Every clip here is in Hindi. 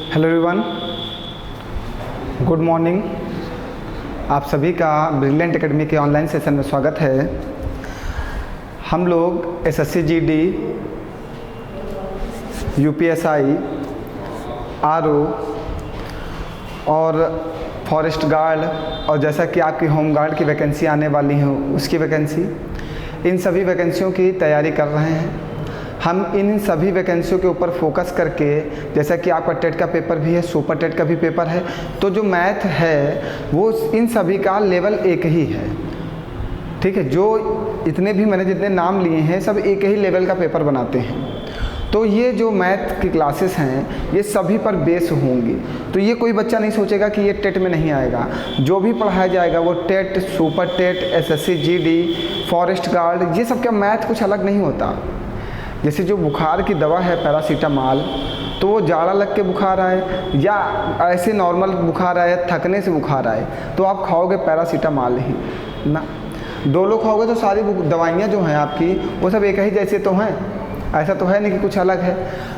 Hello everyone, good morning. आप सभी का ब्रिलियंट एकेडमी के ऑनलाइन सेशन में स्वागत है। हम लोग एसएससी जीडी, यूपीएसआई, आरओ और फॉरेस्ट गार्ड और जैसा कि आपकी होम गार्ड की वैकेंसी आने वाली है उसकी वैकेंसी, इन सभी वैकेंसियों की तैयारी कर रहे हैं। हम इन सभी वैकेंसियों के ऊपर फोकस करके, जैसा कि आपका टेट का पेपर भी है, सुपर टेट का भी पेपर है, तो जो मैथ है वो इन सभी का लेवल एक ही है। ठीक है, जो इतने भी मैंने जितने नाम लिए हैं सब एक ही लेवल का पेपर बनाते हैं। तो ये जो मैथ की क्लासेस हैं ये सभी पर बेस होंगी। तो ये कोई बच्चा नहीं सोचेगा कि ये टेट में नहीं आएगा। जो भी पढ़ाया जाएगा वो TET, super TET, SSC GD, forest guard, ये सब का मैथ कुछ अलग नहीं होता। जैसे जो बुखार की दवा है पैरासीटामॉल, तो वो जाड़ा लग के बुखार आए या ऐसे नॉर्मल बुखार आए, थकने से बुखार आए, तो आप खाओगे पैरासीटामॉल ही ना। डोलो खाओगे तो सारी दवाइयाँ जो हैं आपकी वो सब एक ही जैसे तो हैं, ऐसा तो है नहीं कि कुछ अलग है।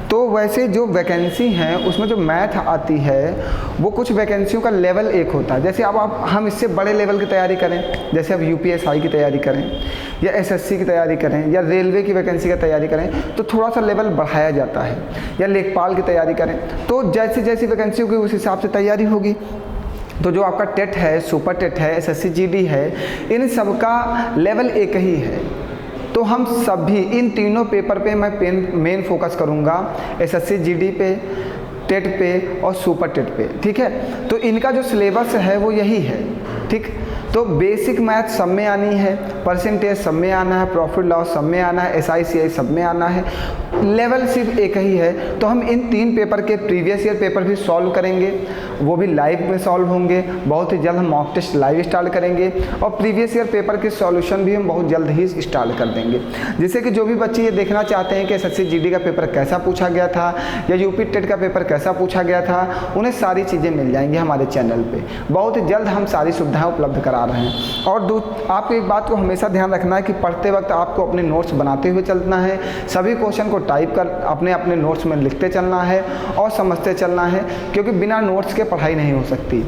तो वैसे जो वैकेंसी हैं उसमें जो मैथ आती है वो कुछ वैकेंसियों का लेवल एक होता है। जैसे अब हम इससे बड़े लेवल की तैयारी करें, जैसे अब यूपीएसआई की तैयारी करें या एसएससी की तैयारी करें या रेलवे की वैकेंसी की तैयारी करें तो थोड़ा सा लेवल बढ़ाया जाता है, या लेखपाल की तैयारी करें तो जैसी जैसी वैकेंसी होगी उस हिसाब से तैयारी होगी। तो जो आपका टेट है, सुपर टेट है, एसएससी जीडी है, इन सब का लेवल एक ही है। तो हम सभी इन तीनों पेपर पे मैं मेन फोकस करूँगा, एसएससी जीडी पे, टेट पे और सुपर टेट पे। ठीक है, तो इनका जो सिलेबस है वो यही है। ठीक, तो बेसिक मैथ सब में आनी है, परसेंटेज सब में आना है, प्रॉफिट लॉस सब में आना है, एसआईसीआई सब में आना है, लेवल सिर्फ एक ही है। तो हम इन तीन पेपर के प्रीवियस ईयर पेपर भी सॉल्व करेंगे, वो भी लाइव में सॉल्व होंगे। बहुत ही जल्द हम मॉक टेस्ट लाइव स्टार्ट करेंगे और प्रीवियस ईयर पेपर के सॉल्यूशन भी हम बहुत जल्द ही स्टार्ट कर देंगे, जिससे कि जो भी बच्चे ये देखना चाहते हैं कि एसएससी जीडी का पेपर कैसा पूछा गया था या यूपी टेट का पेपर कैसा पूछा गया था, उन्हें सारी चीज़ें मिल जाएंगी हमारे चैनल पे। बहुत ही जल्द हम सारी सुविधाएँ उपलब्ध करा रहे हैं। और आपको एक बात को हमेशा ध्यान रखना है कि पढ़ते वक्त आपको अपने नोट्स बनाते हुए चलना है, सभी क्वेश्चन को टाइप कर अपने नोट्स में लिखते चलना है और समझते चलना है, क्योंकि बिना नोट्स के पढ़ाई नहीं हो सकती।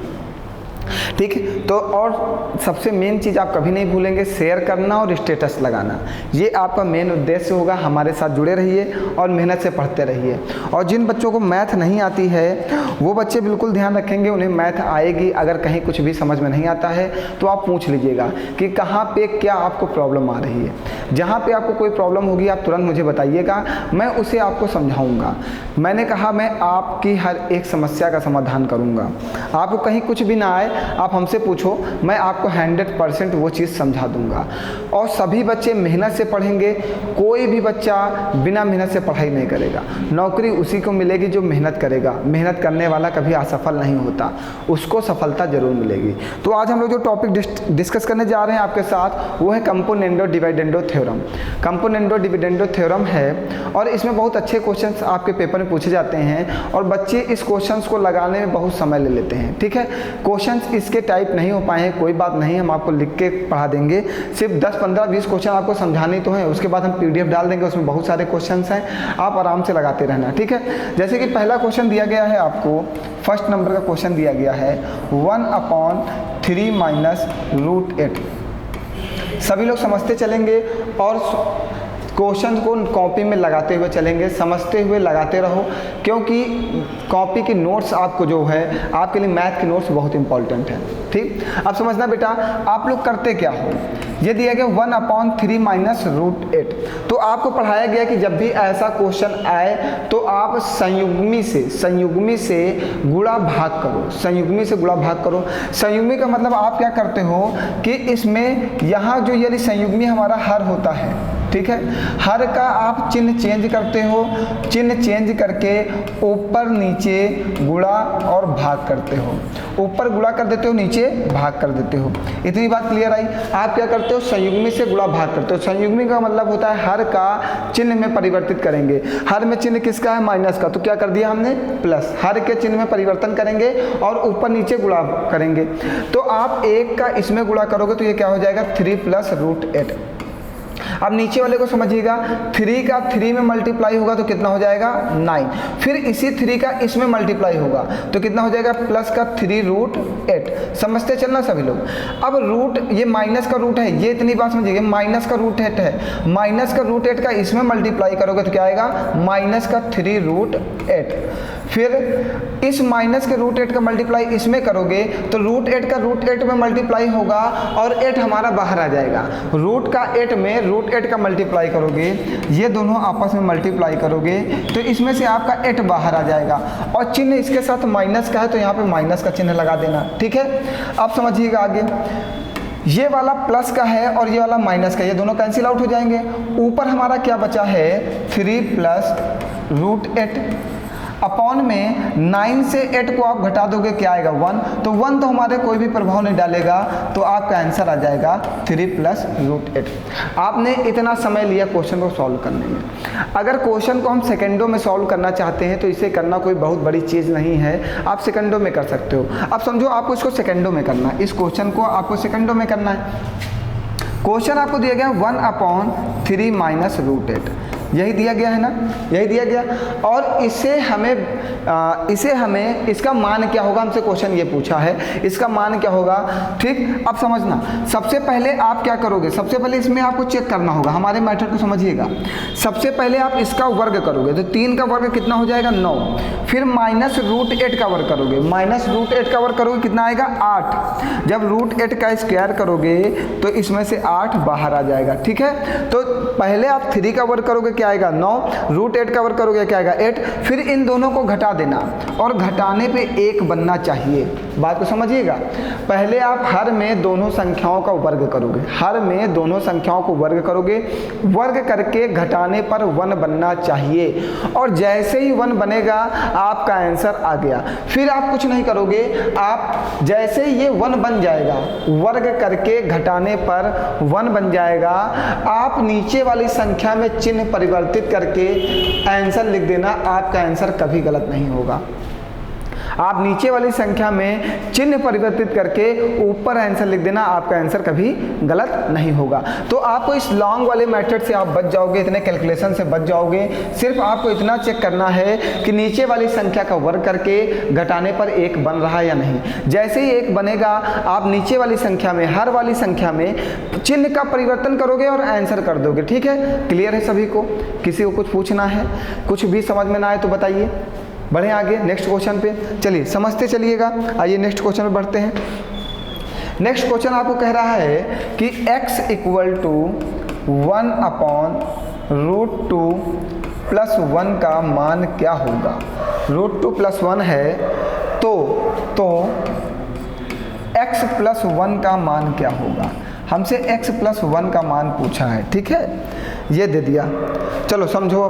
ठीक है, तो और सबसे मेन चीज़ आप कभी नहीं भूलेंगे, शेयर करना और स्टेटस लगाना। ये आपका मेन उद्देश्य होगा। हमारे साथ जुड़े रहिए और मेहनत से पढ़ते रहिए। और जिन बच्चों को मैथ नहीं आती है वो बच्चे बिल्कुल ध्यान रखेंगे, उन्हें मैथ आएगी। अगर कहीं कुछ भी समझ में नहीं आता है तो आप पूछ लीजिएगा कि कहाँ पे क्या आपको प्रॉब्लम आ रही है। जहाँ पे आपको कोई प्रॉब्लम होगी आप तुरंत मुझे बताइएगा, मैं उसे आपको समझाऊँगा। मैंने कहा मैं आपकी हर एक समस्या का समाधान करूँगा। आपको कहीं कुछ भी ना आए आप हमसे पूछो, मैं आपको 100% वो चीज़ समझा दूंगा। और सभी बच्चे मेहनत से पढ़ेंगे, कोई भी बच्चा बिना मेहनत से पढ़ाई नहीं करेगा। नौकरी उसी को मिलेगी जो मेहनत करेगा। मेहनत करने वाला कभी असफल नहीं होता, उसको सफलता जरूर मिलेगी। तो आज हम लोग जो टॉपिक डिस्कस करने जा रहे हैं आपके साथ वो है componendo dividendo theorem. Componendo dividendo theorem है और इसमें बहुत अच्छे क्वेश्चंस आपके पेपर में पूछे जाते हैं और बच्चे इस क्वेश्चंस को लगाने में बहुत समय ले लेते हैं। ठीक है, क्वेश्चंस इसके टाइप नहीं हो पाए हैं, कोई बात नहीं, हम आपको लिख के पढ़ा देंगे। सिर्फ 10, 15, 20 क्वेश्चन आपको समझाने तो हैं, उसके बाद हम पीडीएफ डाल देंगे, उसमें बहुत सारे क्वेश्चंस हैं, आप आराम से लगाते रहना। ठीक है, जैसे कि पहला क्वेश्चन दिया गया है आपको, फर्स्ट नंबर का क्वेश्चन दिया गया है 1/3 - √8। सभी लोग समझते चलेंगे और क्वेश्चन को कॉपी में लगाते हुए चलेंगे, समझते हुए लगाते रहो, क्योंकि कॉपी की नोट्स आपको जो है आपके लिए मैथ की नोट्स बहुत इंपॉर्टेंट है। ठीक, अब समझना बेटा, आप लोग करते क्या हो, ये दिया गया 1/3 - √8। तो आपको पढ़ाया गया कि जब भी ऐसा क्वेश्चन आए तो आप संयुग्मी से गुणा भाग करो। संयुग्मी से गुणा भाग करो। संयुग्मी का मतलब आप क्या करते हो कि इसमें यहाँ जो यदि संयुग्मी हमारा हर होता है, ठीक है, हर का आप चिन्ह चेंज करते हो, चिन्ह चेंज करके ऊपर नीचे गुणा और भाग करते हो, ऊपर गुणा कर देते हो, नीचे भाग कर देते हो। इतनी बात क्लियर आई। आप क्या करते हो, संयुग्मी से गुणा भाग करते हो। संयुग्मी का मतलब होता है हर का चिन्ह में परिवर्तित करेंगे। हर में चिन्ह किसका है, माइनस का, तो क्या कर दिया हमने, प्लस। हर के चिन्ह में परिवर्तन करेंगे और ऊपर नीचे गुणा करेंगे। तो आप एक का इसमें गुणा करोगे तो ये क्या हो जाएगा, 3 + √8। अब नीचे वाले को समझिएगा, 3 का 3 में मल्टीप्लाई होगा तो कितना हो जाएगा 9, फिर इसी 3 का इसमें मल्टीप्लाई होगा तो कितना हो जाएगा प्लस का 3√8। समझते चलना सभी लोग। अब रूट, ये माइनस का रूट है, ये इतनी बात समझिएगा, माइनस का √8 है, माइनस का √8 का इसमें मल्टीप्लाई करोगे तो क्या आएगा माइनस का 3√8। फिर इस माइनस के √8 का मल्टीप्लाई इसमें करोगे तो √8 का √8 में मल्टीप्लाई होगा और 8 हमारा बाहर आ जाएगा। रूट का 8 में √8 का मल्टीप्लाई करोगे, ये दोनों आपस में मल्टीप्लाई करोगे तो इसमें से आपका 8 बाहर आ जाएगा और चिन्ह इसके साथ माइनस का है तो यहाँ पे माइनस का चिन्ह लगा देना। ठीक है, अब समझिएगा आगे, ये वाला प्लस का है और ये वाला माइनस का, ये दोनों कैंसिल आउट हो जाएंगे। ऊपर हमारा क्या बचा है 3 प्लस √8 अपॉन में 9 से 8 को आप घटा दोगे क्या आएगा 1, तो 1 तो हमारे कोई भी प्रभाव नहीं डालेगा तो आपका आंसर आ जाएगा 3 प्लस √8। आपने इतना समय लिया क्वेश्चन को सॉल्व करने में। अगर क्वेश्चन को हम सेकंडों में सॉल्व करना चाहते हैं तो इसे करना कोई बहुत बड़ी चीज़ नहीं है, आप सेकंडों में कर सकते हो। अब समझो आपको इसको सेकंडों में करना है, इस क्वेश्चन को आपको सेकंडों में करना है। क्वेश्चन आपको दिया गया 1/3 माइनस √8, यही दिया गया है ना, यही दिया गया। और इसे हमें इसका मान क्या होगा, हमसे क्वेश्चन ये पूछा है, इसका मान क्या होगा। ठीक, अब समझना, सबसे पहले आप क्या करोगे, सबसे पहले इसमें आपको चेक करना होगा, हमारे मेथड को समझिएगा। सबसे पहले आप इसका वर्ग करोगे तो 3 का वर्ग कितना हो जाएगा 9, फिर माइनस √8 का वर्ग करोगे, माइनस √8 का वर्ग करोगे कितना आएगा 8। जब √8 का स्क्वायर करोगे तो इसमें से 8 बाहर आ जाएगा। ठीक है, तो पहले आप 3 का वर्ग करोगे क्या आएगा 9, √8 का वर्ग करोगे क्या आएगा 8, फिर इन दोनों को घटा देना और घटाने पे 1 बनना चाहिए। बात को समझिएगा, पहले आप हर में दोनों संख्याओं का वर्ग करोगे, हर में दोनों संख्याओं को वर्ग करोगे, वर्ग करके घटाने पर 1 बनना चाहिए और जैसे ही 1 बनेगा आपका आंसर आ गया। फिर आप कुछ नहीं करोगे, आप जैसे ये 1 बन जाएगा, वर्ग करके घटाने पर 1 बन जाएगा, आप नीचे वाली संख्या में चिन्ह परिवर्तित करके आंसर लिख देना, आपका आंसर कभी गलत नहीं होगा। आप नीचे वाली संख्या में चिन्ह परिवर्तित करके ऊपर आंसर लिख देना, आपका आंसर कभी गलत नहीं होगा। तो आपको इस लॉन्ग वाले मेथड से आप बच जाओगे, इतने कैलकुलेशन से बच जाओगे। सिर्फ आपको इतना चेक करना है कि नीचे वाली संख्या का वर्ग करके घटाने पर 1 बन रहा है या नहीं। जैसे ही 1 बनेगा आप नीचे वाली संख्या में, हर वाली संख्या में चिन्ह का परिवर्तन करोगे और आंसर कर दोगे। ठीक है, क्लियर है सभी को? किसी को कुछ पूछना है, कुछ भी समझ में ना आए तो बताइए। बढ़े आगे नेक्स्ट क्वेश्चन पे, चलिए समझते चलिएगा। आइए नेक्स्ट क्वेश्चन पे बढ़ते हैं। नेक्स्ट क्वेश्चन आपको कह रहा है कि x = 1/√2 + 1 का मान क्या होगा। √2 + 1 है तो x + 1 का मान क्या होगा। हमसे x + 1 का मान पूछा है। ठीक है, ये दे दिया। चलो समझो,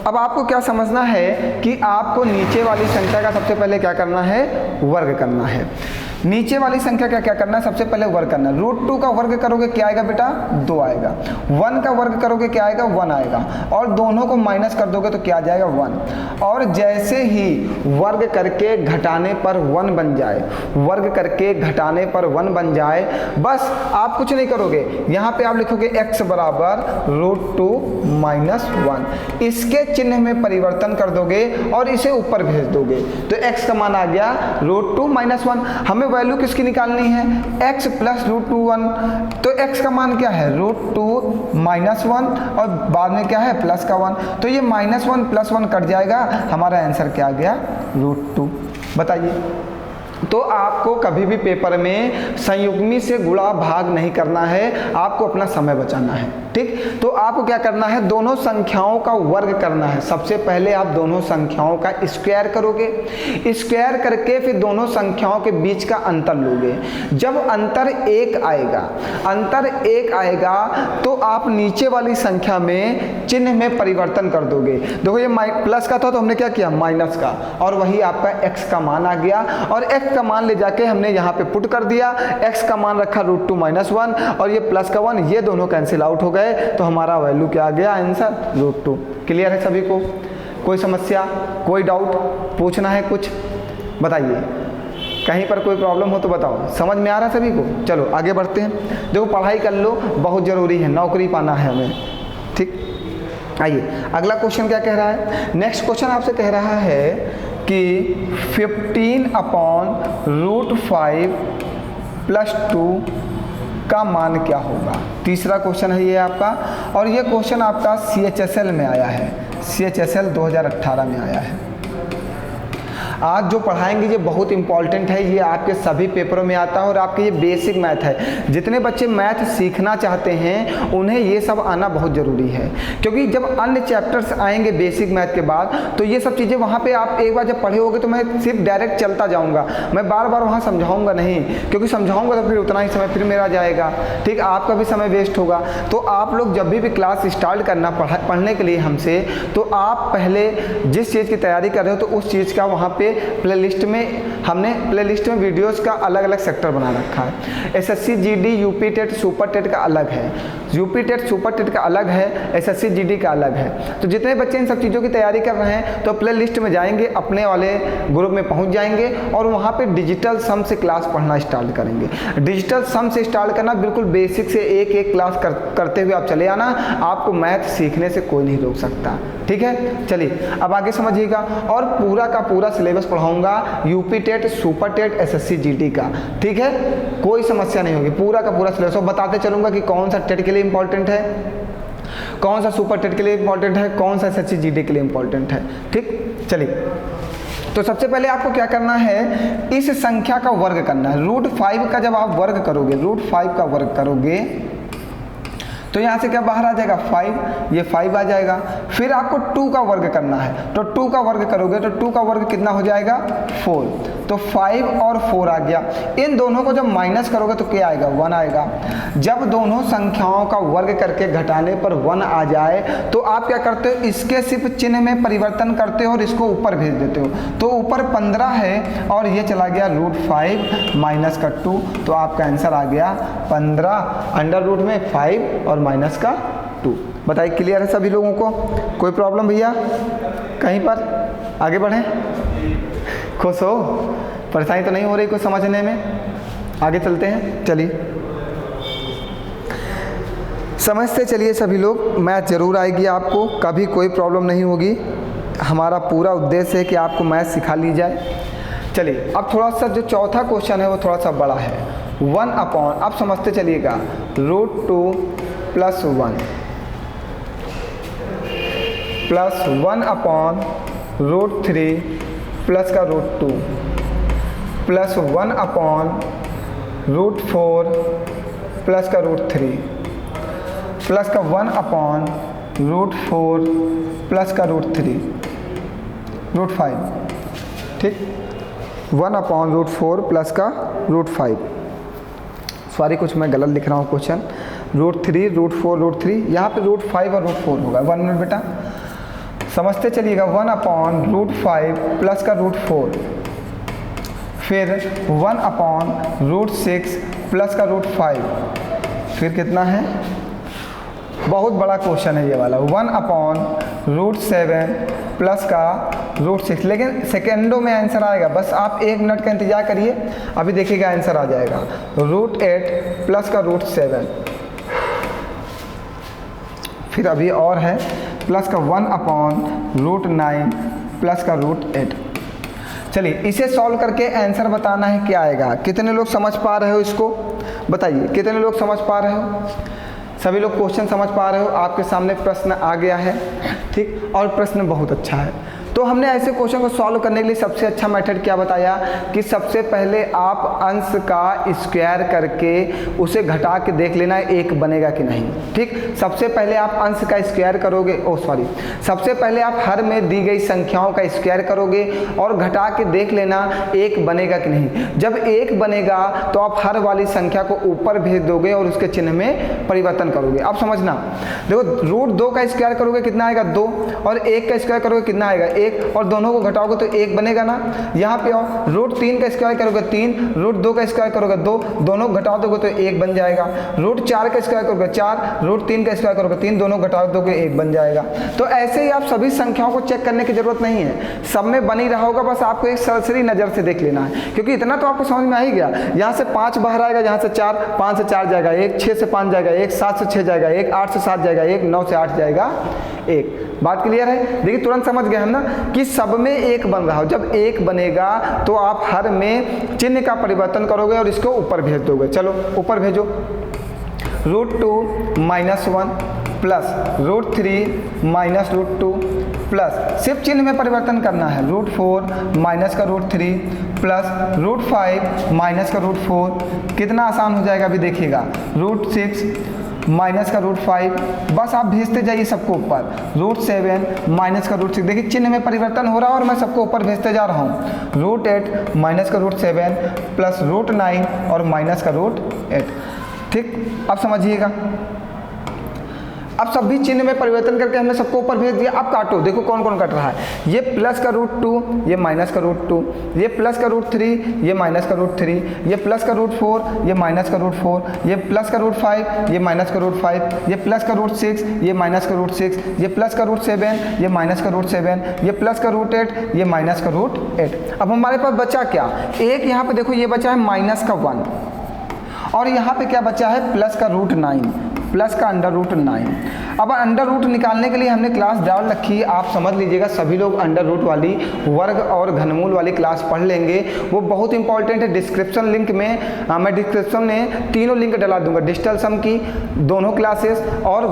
अब आपको क्या समझना है कि आपको नीचे वाली संख्या का सबसे पहले क्या करना है, वर्ग करना है। नीचे वाली संख्या का क्या करना है, सबसे पहले वर्ग करना है। √2 का वर्ग करोगे क्या आएगा बेटा 2 आएगा, 1 का वर्ग करोगे क्या आएगा 1 आएगा, और दोनों को माइनस कर दोगे तो क्या आ जाएगा 1। और जैसे ही वर्ग करके घटाने पर 1 बन जाए, वर्ग करके घटाने पर 1 बन जाए, बस आप कुछ नहीं करोगे, यहाँ पे आप लिखोगे x = √2 - 1, इसके चिन्ह में परिवर्तन कर दोगे और इसे ऊपर भेज दोगे तो x का मान आ गया √2 - 1। हमें वैल्यू किसकी निकालनी है, x + √2 तो x का मान क्या है √2 - 1 और बाद में क्या है प्लस का 1, तो ये -1 + 1 कट जाएगा, हमारा आंसर क्या आ गया √2। बताइए, तो आपको कभी भी पेपर में संयुग्मी से गुणा भाग नहीं करना है, आपको अपना समय बचाना है। ठीक, तो आपको क्या करना है, दोनों संख्याओं का वर्ग करना है। सबसे पहले आप दोनों संख्याओं का स्क्वायर करोगे, स्क्वायर करके फिर दोनों संख्याओं के बीच का अंतर लोगे। जब अंतर 1 आएगा तो आप नीचे वाली संख्या में चिन्ह में परिवर्तन कर दोगे। देखो ये प्लस का था तो हमने क्या किया माइनस का, और वही आपका x का मान आ गया, और x का मान ले जाके हमने यहाँ पे पुट कर दिया, x का मान रखा √2 - 1 और ये प्लस का 1, ये दोनों कैंसिल आउट हो गए, तो हमारा वैल्यू क्या आ गया आंसर √2। क्लियर है सभी को? कोई समस्या, कोई डाउट पूछना है कुछ बताइए, कहीं पर कोई प्रॉब्लम हो तो बताओ। समझ में आ रहा है सभी को? चलो आगे बढ़ते हैं। देखो पढ़ाई कर लो, बहुत ज़रूरी है, नौकरी पाना है हमें। ठीक, आइए अगला क्वेश्चन क्या कह रहा है। नेक्स्ट क्वेश्चन आपसे कह रहा है कि 15/√5 + 2 का मान क्या होगा। तीसरा क्वेश्चन है ये आपका, और ये क्वेश्चन आपका CHSL में आया है, CHSL 2018 में आया है। आज जो पढ़ाएंगे ये बहुत इंपॉर्टेंट है, ये आपके सभी पेपरों में आता है और आपके ये बेसिक मैथ है। जितने बच्चे मैथ सीखना चाहते हैं उन्हें ये सब आना बहुत ज़रूरी है, क्योंकि जब अन्य चैप्टर्स आएंगे बेसिक मैथ के बाद तो ये सब चीज़ें वहाँ पे आप एक बार जब पढ़े होगे तो मैं सिर्फ डायरेक्ट चलता जाऊँगा, मैं बार बार वहाँ समझाऊँगा नहीं, क्योंकि समझाऊँगा तो फिर उतना ही समय फिर मेरा जाएगा, ठीक, आपका भी समय वेस्ट होगा। तो आप लोग जब भी क्लास स्टार्ट करना पढ़ने के लिए हमसे, तो आप पहले जिस चीज़ की तैयारी कर रहे हो तो उस चीज़ का वहाँ पे प्लेलिस्ट में हमने वीडियोस का अलग अलग सेक्टर बना रखा है। SSC GD UP TET super TET का अलग है, यूपी टेट सुपर टेट का अलग है, SSC GD का अलग है। तो जितने बच्चे इन सब चीज़ों की तैयारी कर रहे हैं तो प्लेलिस्ट में जाएंगे, अपने वाले ग्रुप में पहुंच जाएंगे और वहाँ पे डिजिटल सम से क्लास पढ़ना स्टार्ट करेंगे। डिजिटल सम से स्टार्ट करना, बिल्कुल बेसिक से एक एक क्लास करते हुए आप चले आना, आपको मैथ सीखने से कोई नहीं रोक सकता, ठीक है। चलिए अब आगे समझिएगा, और पूरा का पूरा सिलेबस पढ़ाऊंगा UP TET super TET SSC GD का, ठीक है, कोई समस्या नहीं होगी। पूरा का पूरा सिलेबस बताते चलूंगा कि कौन सा टेट के लिए इंपॉर्टेंट है, कौन सा सुपर टेट के लिए इंपॉर्टेंट है, कौन सा SSC GD के लिए इंपॉर्टेंट है, ठीक। चलिए तो सबसे पहले आपको क्या करना है, इस संख्या का वर्ग करना है। √5 का जब आप वर्ग करोगे, √5 का वर्ग करोगे तो यहाँ से क्या बाहर आ जाएगा 5, ये 5 आ जाएगा। फिर आपको 2 का वर्ग करना है, तो 2 का वर्ग करोगे तो 2 का वर्ग कितना हो जाएगा 4, तो 5 और 4 आ गया। इन दोनों को जब माइनस करोगे तो क्या आएगा 1 आएगा। जब दोनों संख्याओं का वर्ग करके घटाने पर 1 आ जाए तो आप क्या करते हो, इसके सिर्फ चिन्ह में परिवर्तन करते हो और इसको ऊपर भेज देते हो। तो ऊपर 15 है और ये चला गया √5 - का 2, तो आपका आंसर आ गया 15 √ में 5 और माइनस का 2। बताइए क्लियर है सभी लोगों को, कोई प्रॉब्लम भैया कहीं पर? आगे बढ़ें, खुश हो, परेशानी तो नहीं हो रही कुछ समझने में? आगे चलते हैं, चलिए समझते चलिए सभी लोग, मैथ ज़रूर आएगी आपको, कभी कोई प्रॉब्लम नहीं होगी। हमारा पूरा उद्देश्य है कि आपको मैथ सिखा ली जाए। चलिए अब थोड़ा सा जो चौथा क्वेश्चन है वो थोड़ा सा बड़ा है। 1/, आप समझते चलिएगा, √2 + 1 + 1/√3 प्लस का √2 प्लस 1/√4 प्लस का √3 प्लस का 1/√4 प्लस का √3 √5, ठीक, 1/√4 प्लस का √5। सॉरी कुछ मैं गलत लिख रहा हूँ क्वेश्चन, √3 √4 √3, यहाँ पे √5 और √4 होगा। 1 मिनट बेटा, समझते चलिएगा। 1/√5 प्लस का √4, फिर 1/√6 प्लस का √5, फिर कितना है, बहुत बड़ा क्वेश्चन है ये वाला, 1/√7 प्लस का √6, लेकिन सेकेंडों में आंसर आएगा, बस आप 1 मिनट का इंतजार करिए, अभी देखिएगा आंसर आ जाएगा। √8 प्लस का √7, फिर अभी और है प्लस का 1/√9 प्लस का √8। चलिए इसे सॉल्व करके आंसर बताना है क्या आएगा। कितने लोग समझ पा रहे हो इसको, बताइए कितने लोग समझ पा रहे हो? सभी लोग क्वेश्चन समझ पा रहे हो? आपके सामने प्रश्न आ गया है, ठीक, और प्रश्न बहुत अच्छा है। तो हमने ऐसे क्वेश्चन को सॉल्व करने के लिए सबसे अच्छा मेथड क्या बताया कि सबसे पहले आप अंश का स्क्वायर करके उसे घटा के देख लेना एक बनेगा कि नहीं, ठीक। सबसे पहले आप अंश का स्क्वायर करोगे, सबसे पहले आप हर में दी गई संख्याओं का स्क्वायर करोगे और घटा के देख लेना एक बनेगा कि नहीं। जब एक बनेगा तो आप हर वाली संख्या को ऊपर भेज दोगे और उसके चिन्ह में परिवर्तन करोगे। अब समझना, देखो √2 का स्क्वायर करोगे कितना आएगा 2, और 1 का स्क्वायर करोगे कितना आएगा 1 और दोनों को घटाओगे तो 1 बनेगा ना। यहाँ पे आओ, रूट 3 का स्क्वायर करोगे 3, रूट 2 का स्क्वायर करोगे 2, दोनों घटा दोगे तो 1 बन जाएगा। रूट 4 का स्क्वायर करोगे 4, रूट 3 का स्क्वायर करोगे 3, दोनों घटा दोगे 1 बन जाएगा। तो ऐसे ही आप सभी संख्याओं को चेक करने की जरूरत नहीं है, सब में बन ही रहा होगा, बस आपको एक सरसरी नज़र से देख लेना है, क्योंकि इतना तो आपको समझ में आ ही गया। यहाँ से 5 बाहर आएगा, यहाँ से 4, 5 से 4 जाएगा 1, 6 से 5 जाएगा 1, 7 से 6 जाएगा 1, 8 से 7 जाएगा 1, 9 से 8 जाएगा 1। बात क्लियर है? देखिए तुरंत समझ गए हम ना कि सब में 1 बन रहा हो। जब 1 बनेगा तो आप हर में चिन्ह का परिवर्तन करोगे और इसको ऊपर भेज दोगे। चलो ऊपर भेजो। Root 2 minus 1 plus root 3 minus root 2 plus सिर्फ चिन्ह में परिवर्तन करना है। रूट 4 माइनस का रूट 3 प्लस रूट 5 माइनस का रूट 4। कितना आसान हो जाएगा अभी देखिएगा। रूट 6 माइनस का रूट 5, बस आप भेजते जाइए सबको ऊपर। रूट 7 माइनस का रूट 6, देखिए चिन्ह में परिवर्तन हो रहा है और मैं सबको ऊपर भेजते जा रहा हूँ। रूट 8 माइनस का रूट 7 प्लस रूट 9 और माइनस का रूट 8। ठीक, अब समझिएगा। अब सभी चिन्ह में परिवर्तन करके हमने सबको ऊपर भेज दिया। अब काटो, देखो कौन कौन कट रहा है। ये प्लस का रूट 2, ये माइनस का रूट 2, ये प्लस का रूट 3, ये माइनस का रूट 3, ये प्लस का रूट 4, ये माइनस का रूट 4, ये प्लस का रूट 5, ये माइनस का रूट 5, ये प्लस का रूट 6, ये माइनस का रूट 6, ये प्लस का रूट 7, ये माइनस का रूट 7, ये प्लस का रूट 8, ये माइनस का रूट 8। अब हमारे पास बचा क्या? एक यहाँ पे देखो ये बचा है माइनस का 1 और यहाँ पे क्या बचा है? प्लस का रूट 9, प्लस का अंडर रूट 9। अब अंडर रूट निकालने के लिए हमने क्लास डाल रखी है, आप समझ लीजिएगा। सभी लोग अंडर रूट वाली वर्ग और घनमूल वाली क्लास पढ़ लेंगे, वो बहुत इंपॉर्टेंट है। डिस्क्रिप्शन लिंक में मैं डिस्क्रिप्शन में तीनों लिंक डला दूंगा, डिजिटल सम की दोनों क्लासेस और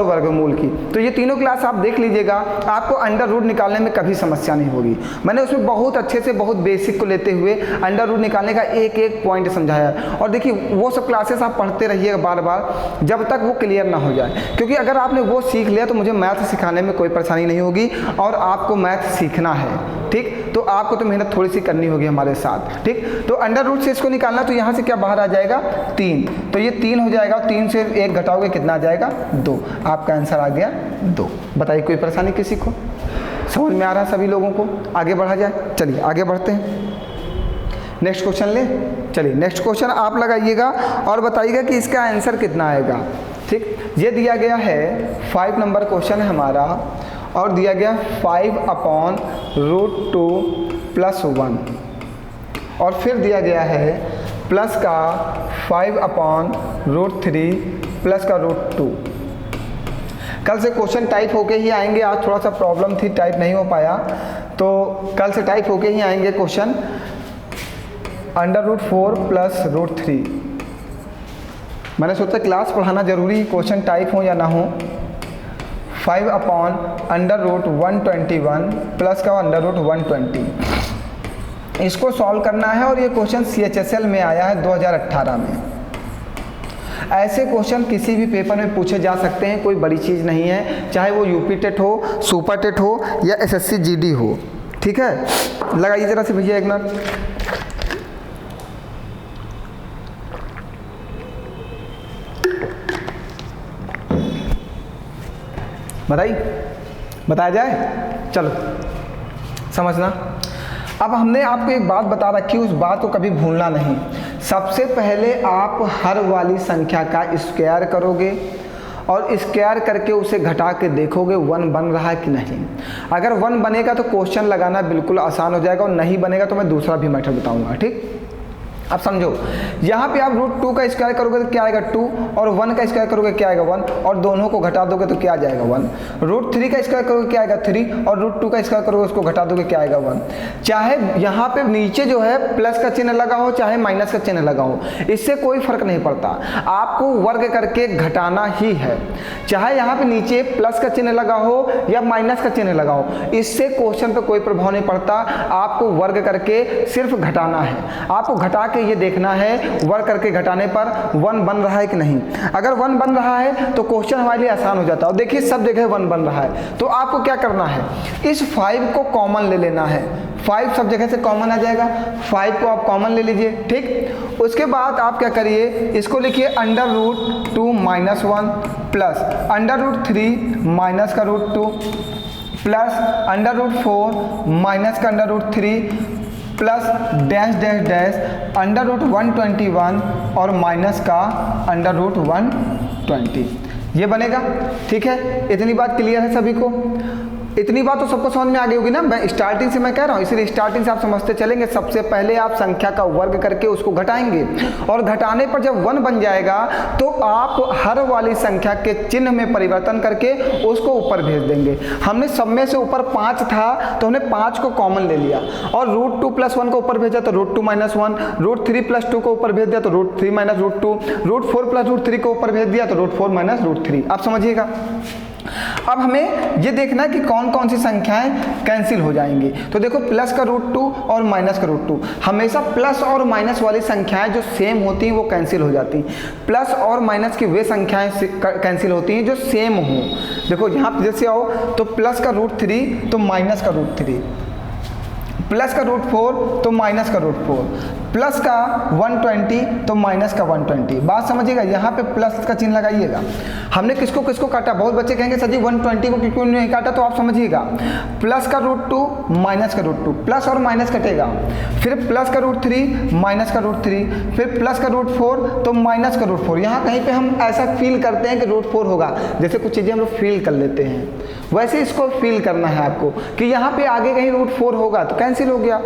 वर्गमूल की। तो ये तीनों क्लास आप देख लीजिएगा, आपको अंडर रूट निकालने में कभी समस्या नहीं होगी। मैंने उसमें बहुत अच्छे से बहुत बेसिक को लेते हुए अंडर रूट निकालने का एक एक पॉइंट समझाया है। और देखिए वो सब क्लासेस आप पढ़ते रहिएगा बार बार जब तक वो क्लियर ना हो जाए, क्योंकि अगर आपने वो सीख लिया तो मुझे मैथ सिखाने में कोई परेशानी नहीं होगी। और आपको मैथ सीखना है, ठीक, तो आपको तो मेहनत थोड़ी सी करनी होगी हमारे साथ। ठीक, तो अंडर रूट से इसको निकालना, तो यहाँ से क्या बाहर आ जाएगा? 3, तो ये 3 हो जाएगा। 3 से 1 घटाओगे कितना आ जाएगा? 2। आपका आंसर आ गया 2। बताइए कोई परेशानी किसी को? समझ में आ रहा है सभी लोगों को? आगे बढ़ा जाए, चलिए आगे बढ़ते हैं। नेक्स्ट क्वेश्चन ले, चलिए नेक्स्ट क्वेश्चन आप लगाइएगा और बताइएगा कि इसका आंसर कितना आएगा। ठीक, ये दिया गया है 5 नंबर क्वेश्चन है हमारा और दिया गया 5/√2 + 1 और फिर दिया गया है प्लस का 5/√3 प्लस का √2। कल से क्वेश्चन टाइप होके ही आएंगे, आज थोड़ा सा प्रॉब्लम थी, टाइप नहीं हो पाया, तो कल से टाइप होके ही आएंगे क्वेश्चन। √4 + √3, मैंने सोचा क्लास पढ़ाना जरूरी, क्वेश्चन टाइप हो या ना हो। 5/√121 प्लस का √120, इसको सॉल्व करना है। और ये क्वेश्चन CHSL में आया है 2018 में। ऐसे क्वेश्चन किसी भी पेपर में पूछे जा सकते हैं, कोई बड़ी चीज़ नहीं है, चाहे वो यूपी टेट हो, सुपर टेट हो या SSC GD हो। ठीक है, लगाइए जरा से भैया एक मिनट। बताया जाए, चलो समझना। अब हमने आपको एक बात बता रखी, उस बात को कभी भूलना नहीं। सबसे पहले आप हर वाली संख्या का स्क्वायर करोगे और स्क्वायर करके उसे घटा के देखोगे 1 बन रहा है कि नहीं। अगर 1 बनेगा तो क्वेश्चन लगाना बिल्कुल आसान हो जाएगा, और नहीं बनेगा तो मैं दूसरा भी मेथड बताऊंगा। ठीक, अब समझो, यहाँ पे आप √2 का स्क्वायर करोगे तो क्या आएगा? 2, और 1 का स्क्वायर करोगे क्या आएगा? 1, और दोनों को घटा दोगे तो क्या आ जाएगा? 1। √3 का स्क्वायर करोगे क्या आएगा? 3, और √2 का स्क्वायर करोगे उसको घटा दोगे क्या आएगा? 1। चाहे यहाँ पे नीचे जो है प्लस का चिन्ह लगा हो, चाहे माइनस का चिन्ह लगा हो, इससे कोई फर्क नहीं पड़ता, आपको वर्ग करके घटाना ही है। चाहे यहाँ पे नीचे प्लस का चिन्ह लगा हो या माइनस का चिन्ह लगा हो, इससे क्वेश्चन पर कोई प्रभाव नहीं पड़ता, आपको वर्ग करके सिर्फ घटाना है। आपको घटा ये देखना है वर्ग करके घटाने पर 1 बन रहा है कि नहीं। अगर 1 बन रहा है तो क्वेश्चन हमारे लिए आसान हो जाता है। और देखिए सब जगह 1 बन रहा है, तो आपको क्या करना है? इस 5 को कॉमन ले लेना है। 5 सब जगह से कॉमन आ जाएगा, 5 को आप कॉमन ले लीजिए। ठीक, उसके बाद आप क्या करिए, इसको लिखिए √2 - 1 प्लस √3 माइनस का √2 प्लस √4 माइनस का √3 प्लस डैश डैश डैश √121 और माइनस का √120 ये बनेगा। ठीक है, इतनी बात क्लियर है सभी को? इतनी बात तो सबको समझ में आ गई होगी ना। मैं स्टार्टिंग से मैं कह रहा हूँ, इसलिए स्टार्टिंग से आप समझते चलेंगे। सबसे पहले आप संख्या का वर्ग करके उसको घटाएंगे और घटाने पर जब 1 बन जाएगा तो आप हर वाली संख्या के चिन्ह में परिवर्तन करके उसको ऊपर भेज देंगे। हमने सब में से ऊपर 5 था तो हमने 5 को कॉमन ले लिया और √2 + 1 को ऊपर भेजा तो √2 - 1, √3 + 2 को ऊपर भेज दिया तो √3 - √2, √4 + √3 को ऊपर भेज दिया तो √4 - √3। आप समझिएगा। अब हमें ये देखना है कि कौन कौन सी संख्याएं कैंसिल हो जाएंगी। तो देखो प्लस का √2 और माइनस का √2, हमेशा प्लस और माइनस वाली संख्याएं जो सेम होती हैं वो कैंसिल हो जाती हैं। प्लस और माइनस की वे संख्याएं कैंसिल होती हैं जो सेम हों। देखो यहाँ पे जैसे आओ तो प्लस का √3 तो माइनस का √3, प्लस का √4 तो माइनस का √4, प्लस का 120 तो माइनस का 120। बात समझिएगा, यहाँ पे प्लस का चिन्ह लगाइएगा। हमने किसको किसको काटा? बहुत बच्चे कहेंगे सर जी 120 को क्यों नहीं काटा? तो आप समझिएगा, प्लस का √2 माइनस का √2, प्लस और माइनस कटेगा, फिर प्लस का √3 माइनस का √3, फिर प्लस का √4 तो माइनस का √4। यहाँ कहीं पे हम ऐसा फील करते हैं कि √4 होगा, जैसे कुछ चीज़ें हम लोग फील कर लेते हैं, वैसे इसको फील करना है आपको कि यहाँ पे आगे कहीं √4 होगा तो कैंसिल हो गया।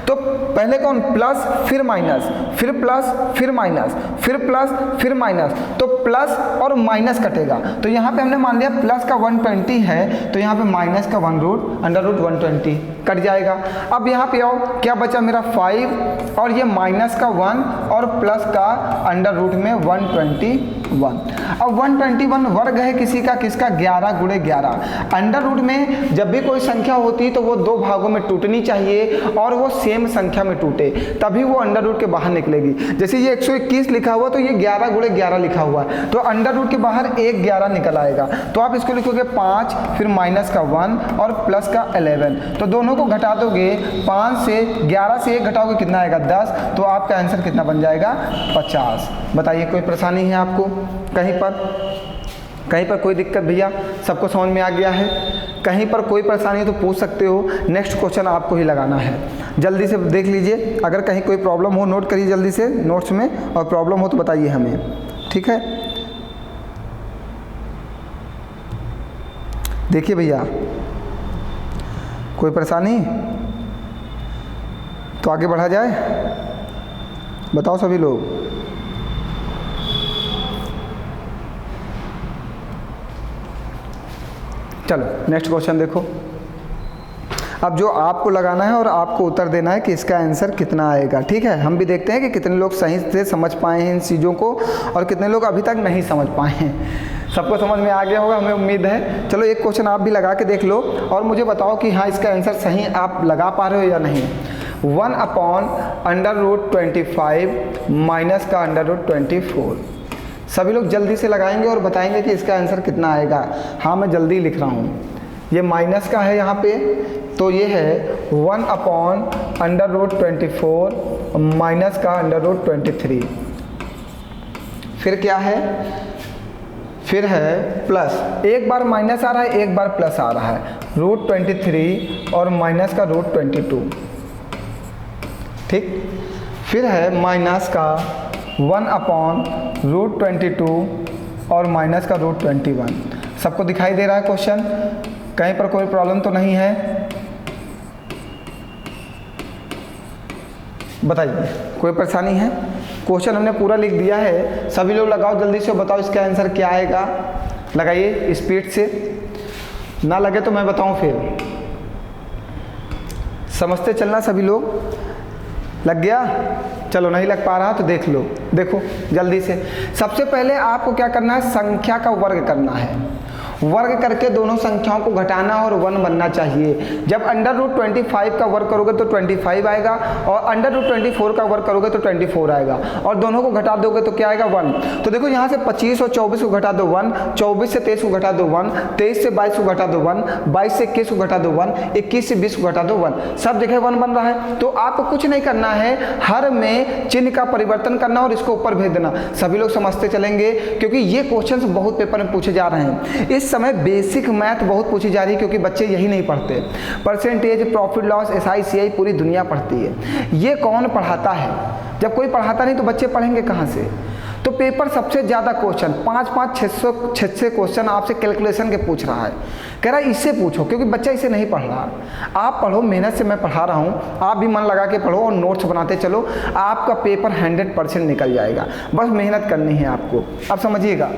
तो पहले कौन? प्लस फिर माइनस, फिर प्लस फिर माइनस, फिर प्लस फिर माइनस, तो प्लस और माइनस कटेगा। तो यहाँ पे हमने मान लिया प्लस का 120 है तो यहाँ पे माइनस का √120 कट जाएगा। अब यहाँ पे आओ, क्या बचा मेरा 5 और ये माइनस का 1 और प्लस का √ में 121। अब 121 वर्ग है किसी का, किसका? 11 × 11। √ में जब भी कोई संख्या होती है तो वो 2 भागों में टूटनी चाहिए और वो सेम संख्या में टूटे, तभी वो √ के बाहर निकलेगी। जैसे ये 121 लिखा हुआ तो ये 11 × 11 लिखा हुआ है तो √ के बाहर 1 11 निकल आएगा। तो आप इसको लिखोगे 5, फिर माइनस का 1 और प्लस का 11, तो दोनों को घटा दोगे, 5 से 11 से 1 घटाओगे कितना आएगा? 10। तो आपका आंसर कितना बन जाएगा? 50। बताइए कोई परेशानी है आपको कहीं पर कोई दिक्कत? भैया सबको समझ में आ गया है? कहीं पर कोई परेशानी है तो पूछ सकते हो। नेक्स्ट क्वेश्चन आपको ही लगाना है, जल्दी से देख लीजिए। अगर कहीं कोई प्रॉब्लम हो नोट करिए जल्दी से नोट्स में, और प्रॉब्लम हो तो बताइए हमें, ठीक है? देखिए भैया, कोई परेशानी तो आगे बढ़ा जाए, बताओ सभी लोग। चलो नेक्स्ट क्वेश्चन देखो। अब जो आपको लगाना है और आपको उत्तर देना है कि इसका आंसर कितना आएगा, ठीक है? हम भी देखते हैं कि कितने लोग सही से समझ पाए हैं इन चीज़ों को और कितने लोग अभी तक नहीं समझ पाए हैं। सबको समझ में आ गया होगा, हमें उम्मीद है। चलो एक क्वेश्चन आप भी लगा के देख लो और मुझे बताओ कि हाँ इसका आंसर सही आप लगा पा रहे हो या नहीं। 1/√25 माइनस का √24। सभी लोग जल्दी से लगाएंगे और बताएंगे कि इसका आंसर कितना आएगा। हाँ मैं जल्दी लिख रहा हूँ, ये माइनस का है यहाँ पे, तो ये है 1/√24 माइनस का √23। फिर क्या है? फिर है प्लस, एक बार माइनस आ रहा है एक बार प्लस आ रहा है, √23 और माइनस का √22, ठीक। फिर है माइनस का 1/√22 और माइनस का √21। सबको दिखाई दे रहा है क्वेश्चन? कहीं पर कोई प्रॉब्लम तो नहीं है? बताइए कोई परेशानी है? क्वेश्चन हमने पूरा लिख दिया है, सभी लोग लगाओ जल्दी से, बताओ इसका आंसर क्या आएगा। लगाइए स्पीड से, ना लगे तो मैं बताऊं फिर। समझते चलना सभी लोग। लग गया? चलो नहीं लग पा रहा तो देख लो, देखो जल्दी से। सबसे पहले आपको क्या करना है? संख्या का वर्ग करना है। वर्ग करके दोनों संख्याओं को घटाना और 1 बनना चाहिए। जब √25 का वर्ग करोगे तो 25 आएगा और √24 का वर्ग करोगे तो 24 आएगा और दोनों को घटा दोगे तो क्या आएगा? 1। तो देखो यहाँ से 25 और 24 को घटा दो 1, 24 से 23 को घटा दो 1, 23 से 22 को घटा दो 1, 22 से 21 को घटा दो 1, 21 से 20 को घटा दो 1। सब जगह 1 बन रहा है। तो आपको कुछ नहीं करना है, हर में चिन्ह का परिवर्तन करना और इसको ऊपर भेज देना। सभी लोग समझते चलेंगे क्योंकि ये क्वेश्चन बहुत पेपर में पूछे जा रहे हैं। इस इस समय बेसिक मैथ बहुत पूछी जा रही है क्योंकि बच्चे यही नहीं पढ़ते। Percentage, profit loss, SI CI पूरी दुनिया पढ़ती है। ये कौन पढ़ाता है? जब कोई पढ़ाता नहीं तो बच्चे पढ़ेंगे कहाँ से? तो पेपर सबसे ज़्यादा क्वेश्चन 5-5, 600 क्वेश्चन आपसे कैलकुलेशन के पूछ रहा है। कह रहा है इससे पूछो क्योंकि बच्चा इसे नहीं पढ़ रहा। आप पढ़ो, मेहनत से मैं पढ़ा रहा हूँ, आप भी मन लगा के पढ़ो और नोट्स बनाते चलो, आपका पेपर 100% निकल जाएगा। बस मेहनत करनी है आपको। अब समझिएगा,